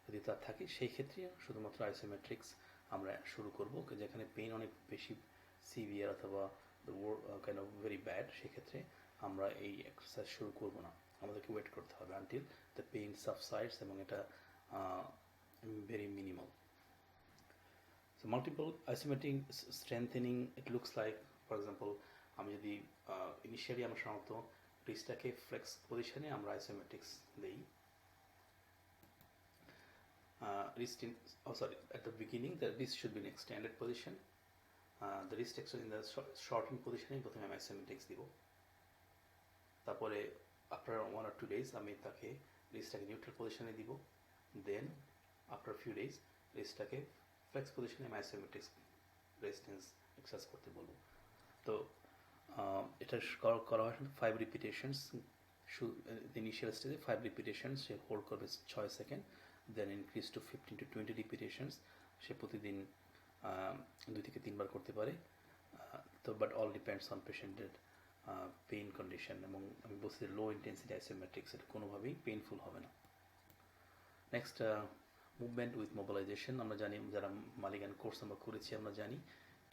Speaker 1: যদি তার থাকে, সেই ক্ষেত্রে শুধুমাত্র আইসোমেট্রিক্স আমরা শুরু করব। যেখানে পেইন অনেক বেশি সিভিয়ার অথবা কাইন্ড অফ ভেরি ব্যাড, সেক্ষেত্রে আমরা এই এক্সারসাইজ শুরু করব না, আমাদেরকে ওয়েট করতে হবে আনটিল দ্য পেইন সাবসাইডস এবং এটা very minimal. So multiple isometric strengthening, it looks like, for example, আমি যদি initially আমরা সাধারণত wristটাকে flex position এ আমরা isometrics দেই। At the beginning the wrist should be in extended position. The wrist actually in the shortened position এ প্রথমে আমি isometrics দিব। তারপরে after 1 or 2 days আমি তাকে wristটাকে neutral position এ দিব। Then after a few days wristটাকে flex position A isometrics resistance exercise করতে বলবো। তো এটা করা হয় 5 repetitions, initial stage 5 repetitions সে হোল্ড করবে 6 second, then increase to 15 to 20 repetitions সে প্রতিদিন 2 থেকে 3 বার করতে পারে। তো বাট অল ডিপেন্ডস অন পেশেন্টের পেইন কন্ডিশন, এবং আমি বলছি লো ইন্টেন্সিটি আইসোমেট্রিক্স এটা কোনোভাবেই পেইনফুল হবে না। Next, movement with mobilization. আমরা জানি, যারা মালিগান কোর্স আমরা করেছি আমরা জানি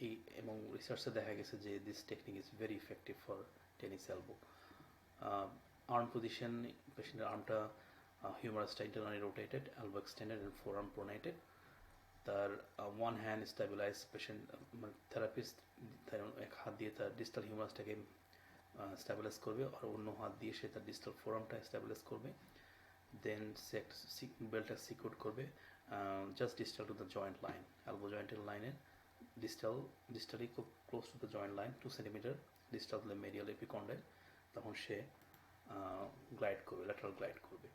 Speaker 1: এই, এবং রিসার্চে দেখা গেছে যে this technique is very effective for tennis elbow. Arm position, পেশেন্টের আর্মটা হিউমারাসটা internally rotated, elbow extended and forearm pronated. তার one hand stabilise, patient therapist এক হাত দিয়ে তার ডিস্টাল হিউমারাসটাকে স্টেবিলাইজ করবে, আর অন্য হাত দিয়ে সে তার ডিস্টাল ফোরআর্মটা স্টেবিলাইজ করবে। দেন সে বেল্টটা সিকিউর করবে just distal to the joint line, elbow জয়েন্টের লাইনের ডিস্টালি খুব close to the joint line 2 centimetre distal মেডিয়াল epicondyle, তখন সে গ্লাইড করবে, ল্যাটারাল গ্লাইড করবে।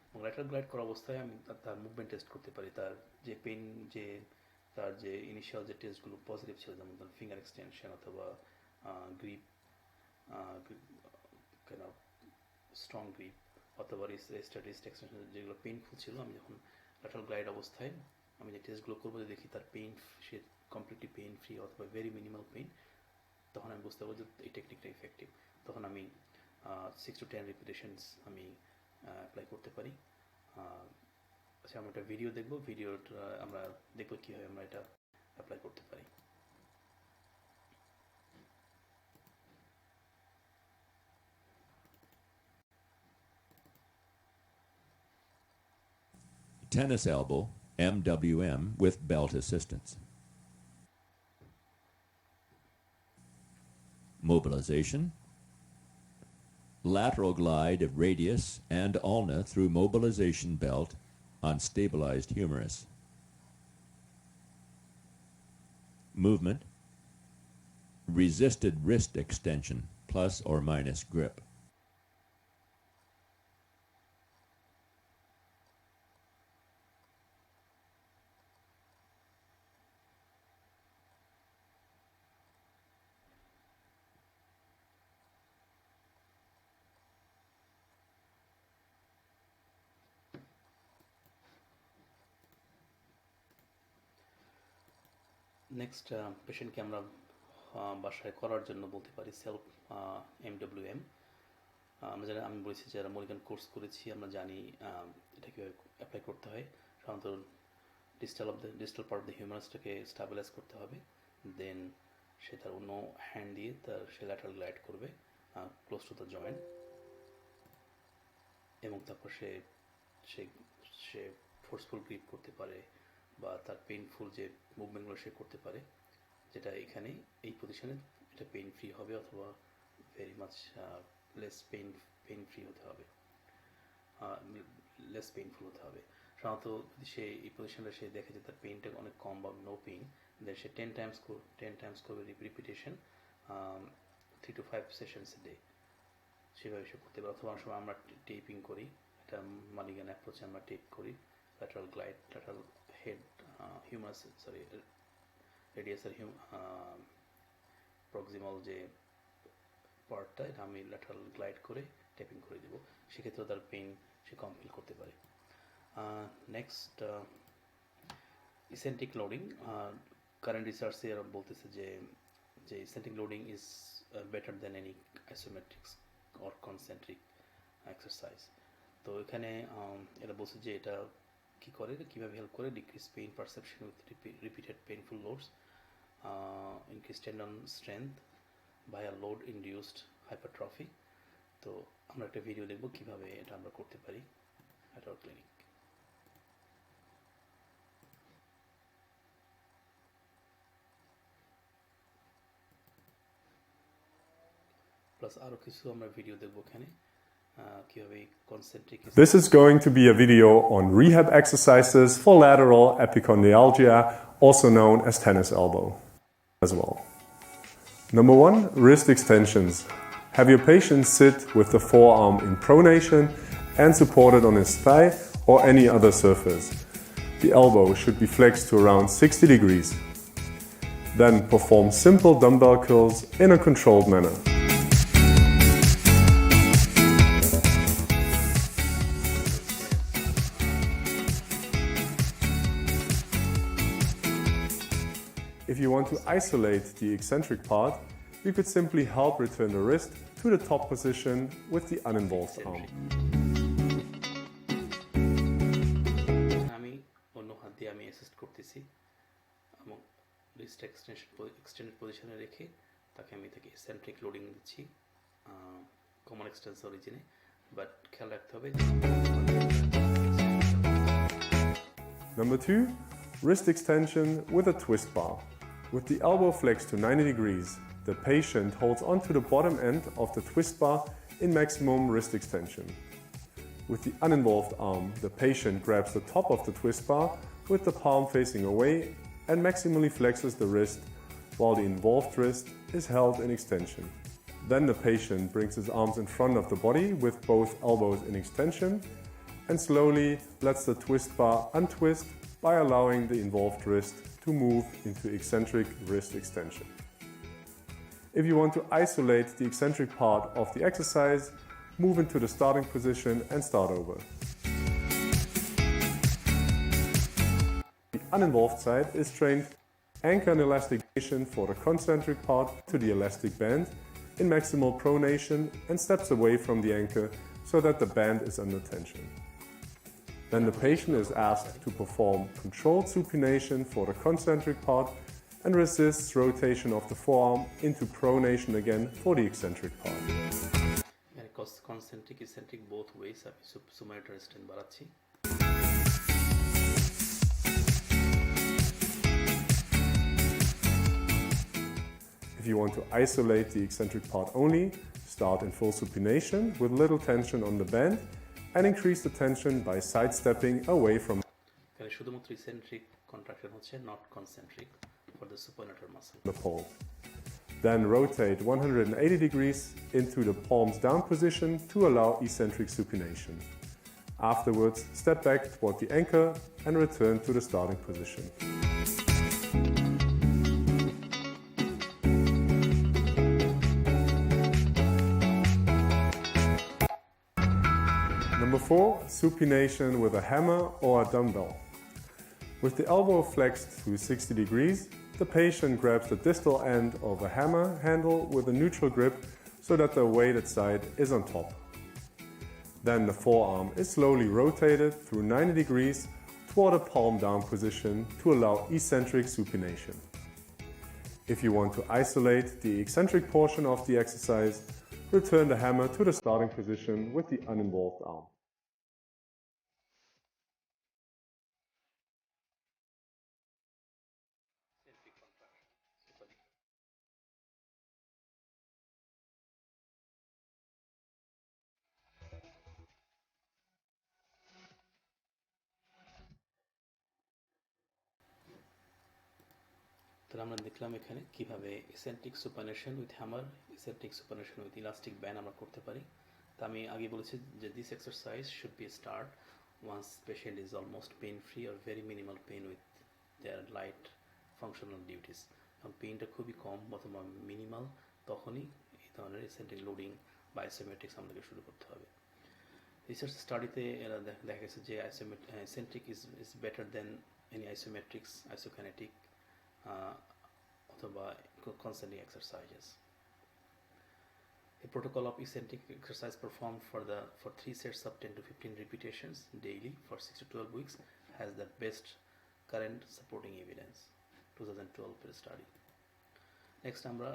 Speaker 1: এবং ল্যাটারাল গ্লাইড করা অবস্থায় আমি তার মুভমেন্ট টেস্ট করতে পারি, তার যে পেন, তার যে ইনিশিয়াল যে টেস্টগুলো পজিটিভ ছিল, যেমন ধরুন ফিঙ্গার এক্সটেনশন অথবা গ্রিপ, কেন স্ট্রং গ্রিপ অথবা রিস্ট এক্সটেনশন, যেগুলো পেইনফুল ছিল, আমি যখন ল্যাটারাল গ্লাইড অবস্থায় আমি যে টেস্টগুলো করবো, দেখি তার পেইন, সে কমপ্লিটলি পেইন ফ্রি অথবা ভেরি মিনিমাল পেইন, তখন আমি বুঝতে পারবো যে এই টেকনিকটা ইফেক্টিভ। তখন আমি 6 to 10 রিপিটেশনস আমি অ্যাপ্লাই করতে পারি। আচ্ছা, আমরা একটা ভিডিও দেখবো, ভিডিওটা আমরা দেখবো কীভাবে আমরা এটা অ্যাপ্লাই করতে পারি।
Speaker 6: Tennis elbow, MWM, with belt assistance. Mobilization. Lateral glide of radius and ulna through mobilization belt on stabilized humerus. Movement. Resisted wrist extension, plus or minus grip.
Speaker 1: Next পেশেন্টকে আমরা বাসায় করার জন্য বলতে পারি সেলফ MWM। আমরা যারা, আমি বলেছি যারা আমেরিকান কোর্স করেছি, আমরা জানি এটা কীভাবে অ্যাপ্লাই করতে হয়। সাধারণত ডিস্টাল পার্ট অফ দ্য হিউমারাসটাকে স্টাবিলাইজ করতে হবে, দেন সে তার অন্য হ্যান্ড দিয়ে সে ল্যাটারাল গ্লাইড করবে ক্লোজ টু দ্য জয়েন্ট, এবং তারপর সে ফোর্সফুল গ্রিপ করতে পারে বা তার পেইনফুল যে মুভমেন্টগুলো সে করতে পারে, যেটা এখানে এই পজিশনে এটা পেইন ফ্রি হবে অথবা very much less pain free হতে হবে, লেস পেইনফুল হতে হবে। সাধারণত যদি সে এই পজিশনটা সে দেখে যে তার পেইনটা অনেক কম বা নো পেইন, দেন সে 10 টাইমস করবে repetition, 3 to 5 sessions a day, সেভাবে সে করতে পারে। অথবা অনেক সময় আমরা টেপিং করি, এটা মালিগান অ্যাপ্রোচে আমরা টেপ করি, lateral glide, lateral head humerus, sorry রেডিয়াসের প্রক্সিমাল যে পার্টটা, এটা আমি ল্যাটারাল গ্লাইড করে টেপিং করে দেবো, সেক্ষেত্রেও তার পেইন সে কম ফিল করতে পারে। Next, eccentric loading. কারেন্ট রিসার্চে এরা বলতেছে যে eccentric loading is better than any isometric or concentric exercise. তো এখানে এরা বলছে যে এটা কী করে, কীভাবে হেল্প করে, decrease pain perception with repeated painful loads, increase tendon strength via load induced hypertrophy. তো আমরা একটা ভিডিও দেখব কীভাবে এটা আমরা করতে পারি at our clinic. Plus আরো কিছু আমরা ভিডিও দেখব এখানে কিভাবে concentric.
Speaker 7: This is going to be a video on rehab exercises for lateral epicondyligia, also known as tennis elbow as well. Number 1, wrist extensions. Have your patient sit with the forearm in pronation and supported on his thigh or any other surface. The elbow should be flexed to around 60 degrees. Then perform simple dumbbell curls in a controlled manner. If you want to isolate the eccentric part, you could simply help return the wrist to the top position with the uninvolved arm.
Speaker 1: আমি অন্য হাত দিয়ে আমি assist করতেছি এবং wrist extended পজিশনে রেখে তাকে এসেন্ট্রিক লোডিং দিচ্ছি কমন এক্সটেন্সর অরিজিনে, বাট খেয়াল রাখতে হবে।
Speaker 7: Number 2, wrist extension with a twist bar. With the elbow flexed to 90 degrees, the patient holds onto the bottom end of the twist bar in maximum wrist extension. With the uninvolved arm, the patient grabs the top of the twist bar with the palm facing away and maximally flexes the wrist, while the involved wrist is held in extension. Then the patient brings his arms in front of the body with both elbows in extension and slowly lets the twist bar untwist by allowing the involved wrist to move into eccentric wrist extension. If you want to isolate the eccentric part of the exercise, move into the starting position and start over. The uninvolved side is trained anchor and elastication for the concentric part to the elastic band in maximal pronation and steps away from the anchor so that the band is under tension. Then the patient is asked to perform controlled supination for the concentric part and resists rotation of the forearm into pronation again for the eccentric part.
Speaker 1: Concentric, eccentric both ways. আমি supinator strength বাড়াচ্ছি।
Speaker 7: If you want to isolate the eccentric part only, start in full supination with little tension on the band and increase the tension by sidestepping away from
Speaker 1: শুধুমাত্র eccentric contraction হচ্ছে, not concentric for the supinator muscle.
Speaker 7: The pole. Then rotate 180 degrees into the palms down position to allow eccentric supination. Afterwards, step back toward the anchor and return to the starting position. Number 4, supination with a hammer or a dumbbell. With the elbow flexed to 60 degrees, the patient grabs the distal end of a hammer handle with a neutral grip so that the weighted side is on top. Then the forearm is slowly rotated through 90 degrees toward a palm down position to allow eccentric supination. If you want to isolate the eccentric portion of the exercise, return the hammer to the starting position with the uninvolved arm.
Speaker 1: তাহলে আমরা দেখলাম এখানে কিভাবে eccentric supination with hammer, eccentric supination with elastic band আমরা করতে পারি। তা আমি আগে বলেছি যে this exercise should be start once patient is almost pain free or very minimal pain with their light functional duties. কারণ পেইনটা খুবই কম অথবা মিনিমাল, তখনই এই ধরনের eccentric loading বা isometrics আমাদেরকে শুরু করতে হবে। রিসার্চ স্টাডিতে এরা দেখা গেছে যে eccentric is better than any isometrics, isokinetic অথবা concentric exercises. A protocol of eccentric exercise performed for 3 sets of 10 to 15 repetitions daily for 6 to 12 weeks has the best current supporting evidence. 2012 study. Next আমরা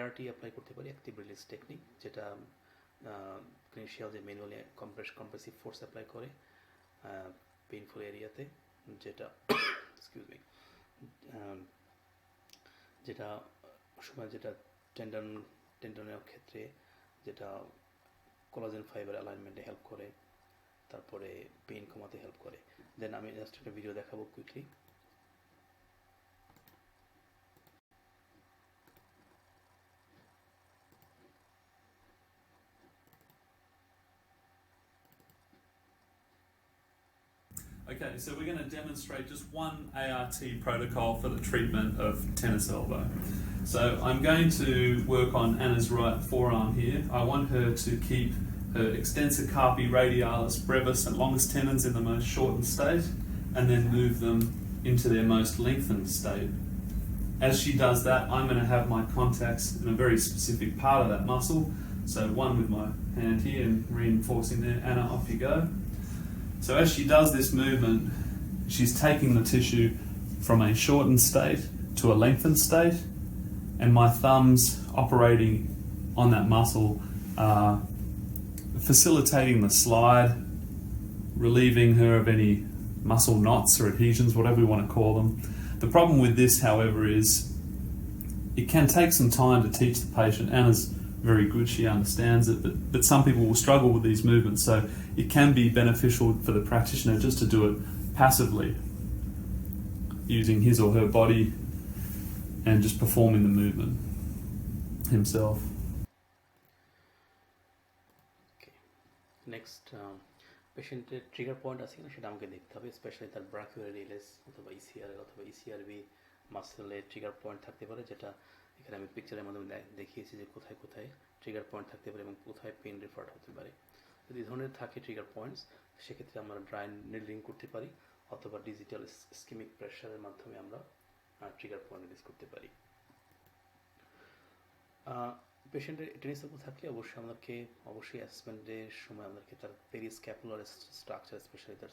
Speaker 1: ART apply করতে পারি, active release technique, যেটা clinician যে manually compressive force apply করে painful এরিয়াতে, যেটা excuse me, যেটা সময় যেটা টেন্ডনের ক্ষেত্রে যেটা কোলাজেন ফাইবার অ্যালাইনমেন্টে হেল্প করে, তারপরে পেইন কমাতে হেল্প করে। দেন আমি জাস্ট একটা ভিডিও দেখাবো quickly.
Speaker 4: Okay, so we're going to demonstrate just one ART protocol for the treatment of tennis elbow. So I'm going to work on Anna's right forearm here. I want her to keep her extensor, carpi, radialis, brevis and longus tendons in the most shortened state and then move them into their most lengthened state. As she does that, I'm going to have my contacts in a very specific part of that muscle. So one with my hand here and reinforcing there. Anna, off you go. So as she does this movement, she's taking the tissue from a shortened state to a lengthened state, and my thumbs operating on that muscle are facilitating the slide, relieving her of any muscle knots or adhesions, whatever we want to call them. The problem with this, however, is it can take some time to teach the patient. Anna's very good, she understands it, but some people will struggle with these movements, so it can be beneficial for the practitioner just to do it passively, using his or her body and just performing the movement. himself.
Speaker 1: Okay. Next, পেশেন্টের trigger point আছে কিনা সেটা আমাকে দেখতে হবে, specially তার ব্রাকিওরেডিয়ালিস অথবা ECR অথবা ইসিআরবি মাসেলের ট্রিগার পয়েন্ট থাকতে পারে, যেটা এখানে আমি পিকচারের মাধ্যমে দেখিয়েছি যে কোথায় কোথায় ট্রিগার পয়েন্ট থাকতে পারে এবং কোথায় পেন রেফার্ড হতে পারে। যদি এই ধরনের থাকে ট্রিগার পয়েন্টস, সেক্ষেত্রে আমরা ড্রাই নিডলিং করতে পারি অথবা ডিজিটাল ইস্কেমিক প্রেশারের মাধ্যমে আমরা ট্রিগার পয়েন্ট রিলিজ করতে পারি। পেশেন্টের টেনিস এলবো থাকলে অবশ্যই অ্যাসেসমেন্টের সময় আমাদেরকে তার পেরিস্ক্যাপুলার স্ট্রাকচার, স্পেশালি তার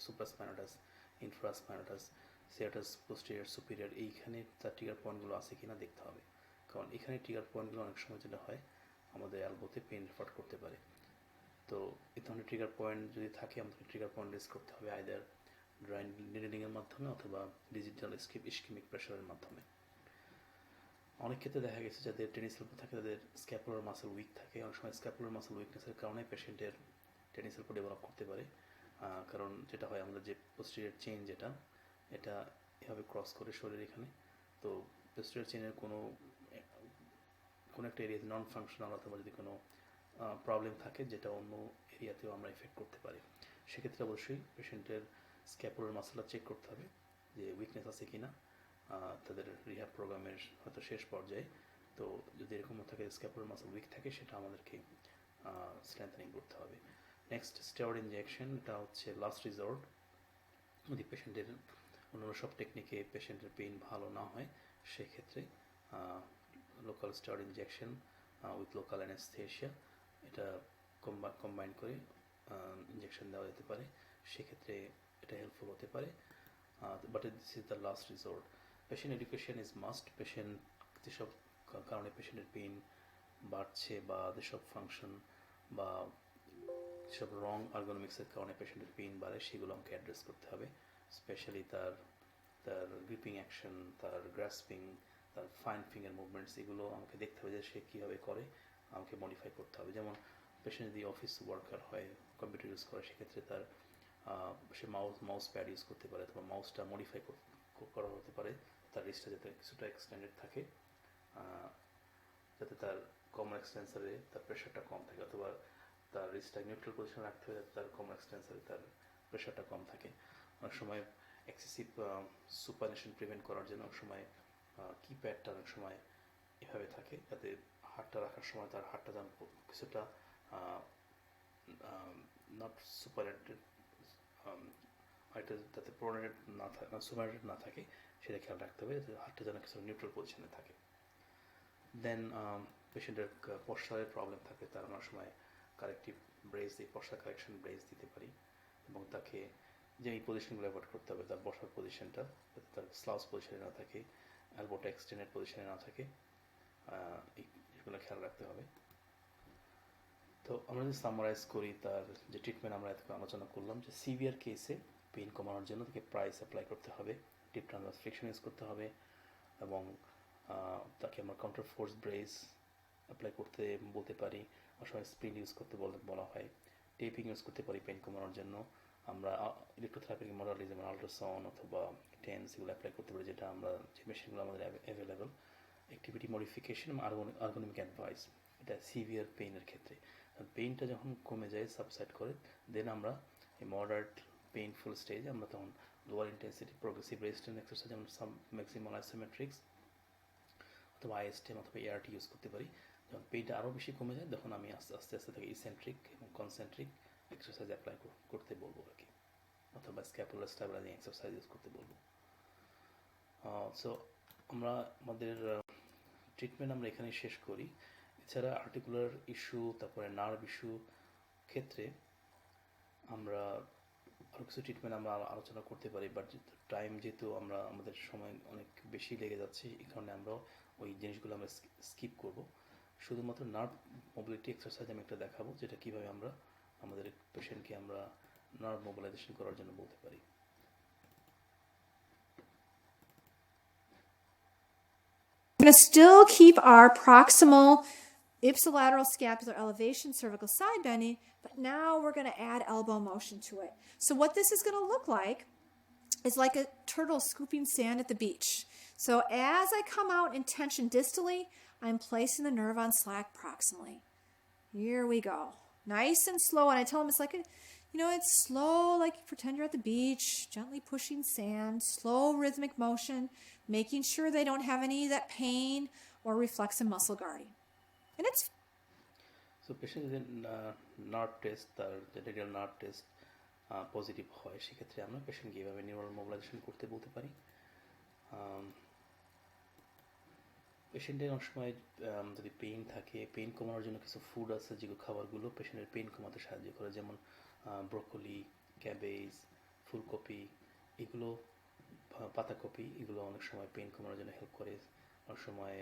Speaker 1: সুপ্রাস্পাইনাটাস, ইনফ্রাস্পাইনাটাস, সিয়াটাস পোস্টেরিয়র, সুপিরিয়র, এইখানে তার ট্রিগার পয়েন্টগুলো আছে কিনা দেখতে হবে, কারণ এখানে ট্রিগার পয়েন্টগুলো অনেক সময় যেটা হয় আমাদের এলবোতে পেন রেফার করতে পারে। তো এই ধরনের ট্রিগার পয়েন্ট যদি থাকে আমাদের ট্রিগার পয়েন্ট রিলিজ করতে হবে আইদার ড্রাই নিডলিংয়ের মাধ্যমে অথবা ডিজিটাল ইস্কেমিক প্রেশারের মাধ্যমে। অনেক ক্ষেত্রে দেখা গেছে যাদের টেনিস এলবো থাকে তাদের স্ক্যাপুলার মাসল উইক থাকে, অনেক সময় স্ক্যাপুলার মাসল উইকনেসের কারণে পেশেন্টের টেনিস এলবো ডেভেলপ করতে পারে, কারণ যেটা হয় আমাদের যে পোস্টেরিয়র চেইন এটা এভাবে ক্রস করে শরীর এখানে, তো পোস্টেরিয়র চেইনের কোনো একটা এরিয়াতে নন ফাংশনাল অথবা যদি কোনো প্রবলেম থাকে যেটা অন্য এরিয়াতেও আমরা এফেক্ট করতে পারি, সেক্ষেত্রে অবশ্যই পেশেন্টের স্ক্যাপুলার মাসলটা চেক করতে হবে যে উইকনেস আছে কিনা তাদের রিহ্যাব প্রোগ্রামের হয়তো শেষ পর্যায়ে। তো যদি এরকম থাকে স্ক্যাপুলার মাসল উইক থাকে সেটা আমাদেরকে স্ট্রেংথেনিং করতে হবে। নেক্সট, স্টেরয়েড ইনজেকশন, এটা হচ্ছে লাস্ট রিসর্ট। যদি পেশেন্টের অন্যান্য সব টেকনিকে পেশেন্টের পেইন ভালো না হয় সেক্ষেত্রে local steroid injection with local anaesthesia এটা কম্বাইন করে ইনজেকশন দেওয়া যেতে পারে, সেক্ষেত্রে এটা হেল্পফুল হতে পারে, but this is the last resort. Patient education is must. Patient যেসব কারণে পেশেন্টের পেইন বাড়ছে বা যেসব ফাংশন বা যেসব রং আর্গোনমিক্সের কারণে পেশেন্টের পেইন বাড়ে সেগুলো আমাকে অ্যাড্রেস করতে হবে, স্পেশালি তার গ্রিপিং অ্যাকশন, তার গ্রাসপিং, তার ফাইন ফিঙ্গার মুভমেন্টস, এগুলো আমাকে দেখতে হবে যে সে কীভাবে করে, আমাকে মডিফাই করতে হবে। যেমন পেশেন্ট যদি অফিস ওয়ার্কার হয়, কম্পিউটার ইউজ করে, সেক্ষেত্রে তার সে মাউস প্যাড ইউজ করতে পারে অথবা মাউসটা মডিফাই করা হতে পারে, তার রিস্টটা যাতে কিছুটা এক্সটেন্ডেড থাকে, যাতে তার কমন এক্সটেন্সারে তার প্রেশারটা কম থাকে, অথবা তার রিস্টটা নিউট্রাল পজিশনে রাখতে হবে যাতে তার কমন এক্সটেন্সারে তার প্রেশারটা কম থাকে। অনেক সময় এক্সেসিভ সুপানেশন প্রিভেন্ট করার জন্য অনেক সময় কিপ্যাডটা অনেক সময় এভাবে থাকে যাতে হাতটা রাখার সময় তার হাতটা যেন কিছুটা নট সুপারেটেড, হয়তো যাতে প্রোনেটেড না থাকে, সুপারেটেড না থাকে সেটা খেয়াল রাখতে হবে, যাতে হাতটা যেন কিছু নিউট্রাল পজিশনে থাকে। দেন পেশেন্টের পশ্চারের প্রবলেম থাকে, তার অনেক সময় কারেক্টিভ ব্রেস দিয়ে পশ্চার কারেকশন ব্রেস দিতে পারি এবং তাকে যে এই পজিশনগুলো অ্যাভয়েড করতে হবে, তার বসার পজিশনটা যাতে তার স্লাউস পজিশনে না থাকে, এলবোটা এক্সটেন্ডেড পজিশনে না থাকে, এগুলো খেয়াল রাখতে হবে। তো আমরা যদি সামারাইজ করি তার যে ট্রিটমেন্ট আমরা এতক্ষণ আলোচনা করলাম, যে সিভিয়ার কেসে পেইন কমানোর জন্য তাকে প্রাইস অ্যাপ্লাই করতে হবে, ডিপ ট্রান্সভার্স ফ্রিকশন ইউজ করতে হবে এবং তাকে আমরা কাউন্টার ফোর্স ব্রেস অ্যাপ্লাই করতে বলতে পারি, অনেক সময় স্প্রিন ইউজ করতে বলা হয়, টেপিং ইউজ করতে পারি পেইন কমানোর জন্য। আমরা ইলেকট্রোথেরাপিক মডালিটি যেমন আল্ট্রাসাউন্ড অথবা টেন্স এগুলো অ্যাপ্লাই করতে পারি, যেটা আমরা যে মেশিনগুলো আমাদের অ্যাভেলেবল। অ্যাক্টিভিটি মডিফিকেশন এবং আর্গোনমিক অ্যাডভাইস, এটা সিভিয়ার পেইনের ক্ষেত্রে। পেইনটা যখন কমে যায়, সাবসাইড করে, দেন আমরা এই মডারেট পেইনফুল স্টেজে আমরা তখন lower intensity progressive resistance exercise যেমন ম্যাক্সিমাল আইসোমেট্রিক্স অথবা আইএসটিএম অথবা এআরটি ইউজ করতে পারি। যখন পেইনটা আরও বেশি কমে যায় তখন আমি আস্তে আস্তে তাকে ইসেন্ট্রিক এবং কনসেন্ট্রিক এক্সারসাইজ অ্যাপ্লাই করতে বলবো আর কি, অথবা স্ক্যাপুলার স্টেবিলাইজিং এক্সারসাইজ ইউজ করতে বলবো। সো আমরা আমাদের ট্রিটমেন্ট আমরা এখানে শেষ করি। এছাড়া আর্টিকুলার ইস্যু, তারপরে নার্ভ ইস্যু ক্ষেত্রে আমরা আরও কিছু ট্রিটমেন্ট আমরা আলোচনা করতে পারি, বাট টাইম যেহেতু আমাদের সময় অনেক বেশি লেগে যাচ্ছে, এই কারণে আমরা ওই জিনিসগুলো আমরা স্কিপ করব। শুধুমাত্র নার্ভ মোবিলিটি এক্সারসাইজ আমি একটা দেখাবো, যেটা কীভাবে আমরা আমাদের পেশেন্টকে আমরা নার্ভ মোবিলাইজেশন করার জন্য বলতে পারি।
Speaker 3: We're going to still keep our proximal ipsilateral scapular elevation, cervical side bending, but now we're going to add elbow motion to it. So what this is going to look like is like a turtle scooping sand at the beach. So as I come out in tension distally, I'm placing the nerve on slack proximally. Here we go. Nice and slow. And I tell them it's like it's slow, like you pretend you're at the beach, gently pushing sand, slow rhythmic motion, making sure they don't have any of that pain or reflexive muscle guarding. And it's
Speaker 1: So patient যদি nerve test তার যে radial nerve test positive হয় সেক্ষেত্রে আমরা পেশেন্টকে এইভাবে neural mobilisation করতে বলতে পারি। পেশেন্টের অনেক সময় যদি পেইন থাকে, পেইন কমানোর জন্য কিছু ফুড আছে যেগুলো খাবারগুলো পেশেন্টের পেইন কমাতে সাহায্য করে, যেমন ব্রোকলি, ক্যাবেজ, ফুলকপি, এগুলো পাতাকপি, এগুলো অনেক সময় পেইন কমানোর জন্য হেল্প করে। অনেক সময়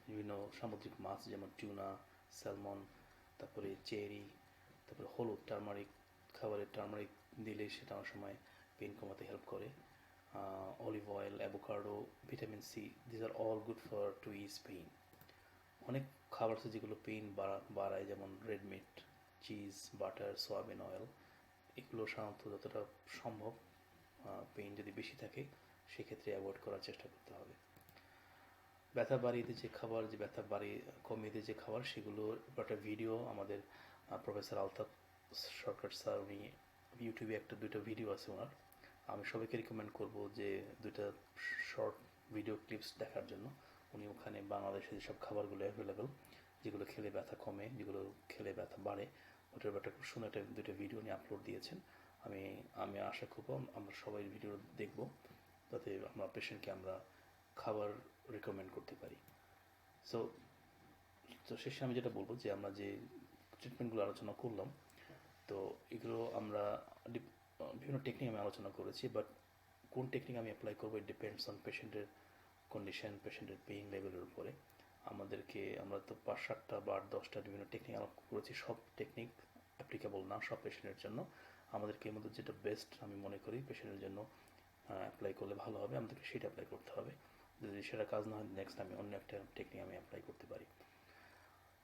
Speaker 1: বিভিন্ন সামুদ্রিক মাছ যেমন টিউনা, স্যালমন, তারপরে চেরি, তারপরে হলুদ, টার্মারিক, খাবারে টার্মারিক দিলে সেটা অনেক সময় পেইন কমাতে হেল্প করে। Olive oil, avocado, vitamin C, this are all good for to ease pain. অনেক খাবার আছে যেগুলো পেইন বাড়ায়, যেমন red meat, cheese, butter, soybean oil, এগুলো সাধারণত যতটা সম্ভব পেইন যদি বেশি থাকে সেক্ষেত্রে অ্যাভয়েড করার চেষ্টা করতে হবে। ব্যথা বাড়িয়ে যে খাবার, যে ব্যথা কমিয়ে দিয়ে যে খাবার, সেগুলোর একটা ভিডিও আমাদের প্রফেসর আলতাফ সরকার স্যার, উনি ইউটিউবে দুইটা ভিডিও আছে ওনার। আমি সবাইকে রিকমেন্ড করব যে দুইটা শর্ট ভিডিও ক্লিপস দেখার জন্য। উনি ওখানে বাংলাদেশে যেসব খাবারগুলো অ্যাভেলেবেল, যেগুলো খেলে ব্যথা কমে, যেগুলো খেলে ব্যথা বাড়ে, ওটার একটা খুব সুন্দর দুইটা ভিডিও উনি আপলোড দিয়েছেন। আমি আশা করব আমরা সবাই ভিডিও দেখব, যাতে আমরা পেশেন্টকে আমরা খাবার রিকমেন্ড করতে পারি। তো শেষে আমি যেটা বলবো যে আমরা যে ট্রিটমেন্টগুলো আলোচনা করলাম, তো এগুলো আমরা বিভিন্ন টেকনিক আমি আলোচনা করেছি, বাট কোন টেকনিক আমি অ্যাপ্লাই করবো ইট ডিপেন্ডস অন পেশেন্টের কন্ডিশন, পেশেন্টের পেইন লেভেলের উপরে। আমরা তো 5-7টা বা 10টা বিভিন্ন টেকনিক আলোচনা করেছি। সব টেকনিক অ্যাপ্লিকেবল না সব পেশেন্টের জন্য। আমাদেরকে এর মধ্যে যেটা বেস্ট আমি মনে করি পেশেন্টের জন্য অ্যাপ্লাই করলে ভালো হবে, আমাদেরকে সেটা অ্যাপ্লাই করতে হবে। যদি সেটা কাজ না হয়, নেক্সট আমি অন্য একটা টেকনিক আমি অ্যাপ্লাই করতে পারি।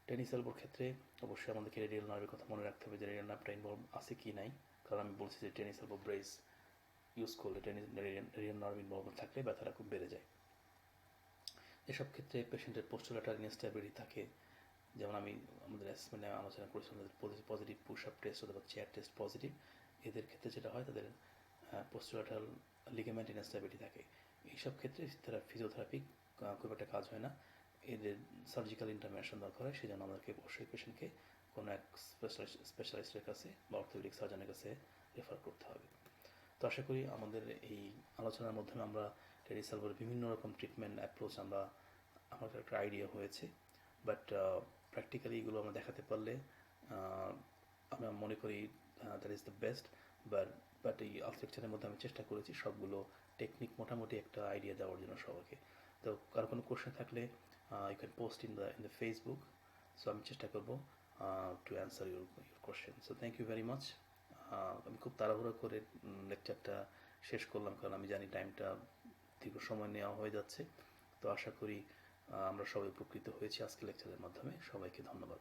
Speaker 1: টেনিস এলবোর ক্ষেত্রে অবশ্যই আমাদেরকে রেডিয়াল নার্ভের কথা মনে রাখতে হবে, যে রেডিয়াল নার্ভটা ইনভলভ আছে কি নাই। কারণ আমি বলছি যে টেনিস এলবো ব্রেস ইউজ করলে রেডিয়াল নার্ভ ইনভলভ থাকলে ব্যথাটা খুব বেড়ে যায়। এসব ক্ষেত্রে পেশেন্টের পোস্টোলেটার ইনস্টেবিলিটি থাকে, যেমন আমি আমাদের অ্যাসেসমেন্টে আলোচনা করেছিলাম, তাদের পজিটিভ পুশ আপ টেস্ট অথবা চেয়ার টেস্ট পজিটিভ। এদের ক্ষেত্রে যেটা হয়, তাদের পোস্টোলেটার লিগামেন্ট ইনস্টেবিলিটি থাকে। এইসব ক্ষেত্রে ফিজিওথেরাপি খুব একটা কাজ হয় না, এদের সার্জিক্যাল ইন্টারভেনশন দরকার হয়। সেই জন্য আমাদেরকে অবশ্যই পেশেন্টকে কোনো এক স্পেশালিস্টের কাছে বা অর্থোপেডিক সার্জনের কাছে রেফার করতে হবে। তো আশা করি আমাদের এই আলোচনার মাধ্যমে আমরা টেনিস এলবোর বিভিন্ন রকম ট্রিটমেন্ট অ্যাপ্রোচ আমাদের একটা আইডিয়া হয়েছে, বাট প্র্যাকটিক্যালি এগুলো আমরা দেখাতে পারলে আমরা মনে করি that is the best. But এই আর্কিটেকচারের মধ্যে আমি চেষ্টা করেছি সবগুলো টেকনিক মোটামুটি একটা আইডিয়া দেওয়ার জন্য সবাইকে। তো কারো কোনো কোশ্চেন থাকলে you can post in the Facebook, so আমি চেষ্টা করব to answer your question. So thank you very much. আমি খুব তাড়াহুড়ো করে লেকচারটা শেষ করলাম, কারণ আমি জানি টাইমটা দীর্ঘ সময় নেওয়া হয়ে যাচ্ছে। তো আশা করি আমরা সবাই উপকৃত হয়েছি আজকে লেকচারের মাধ্যমে। সবাইকে ধন্যবাদ।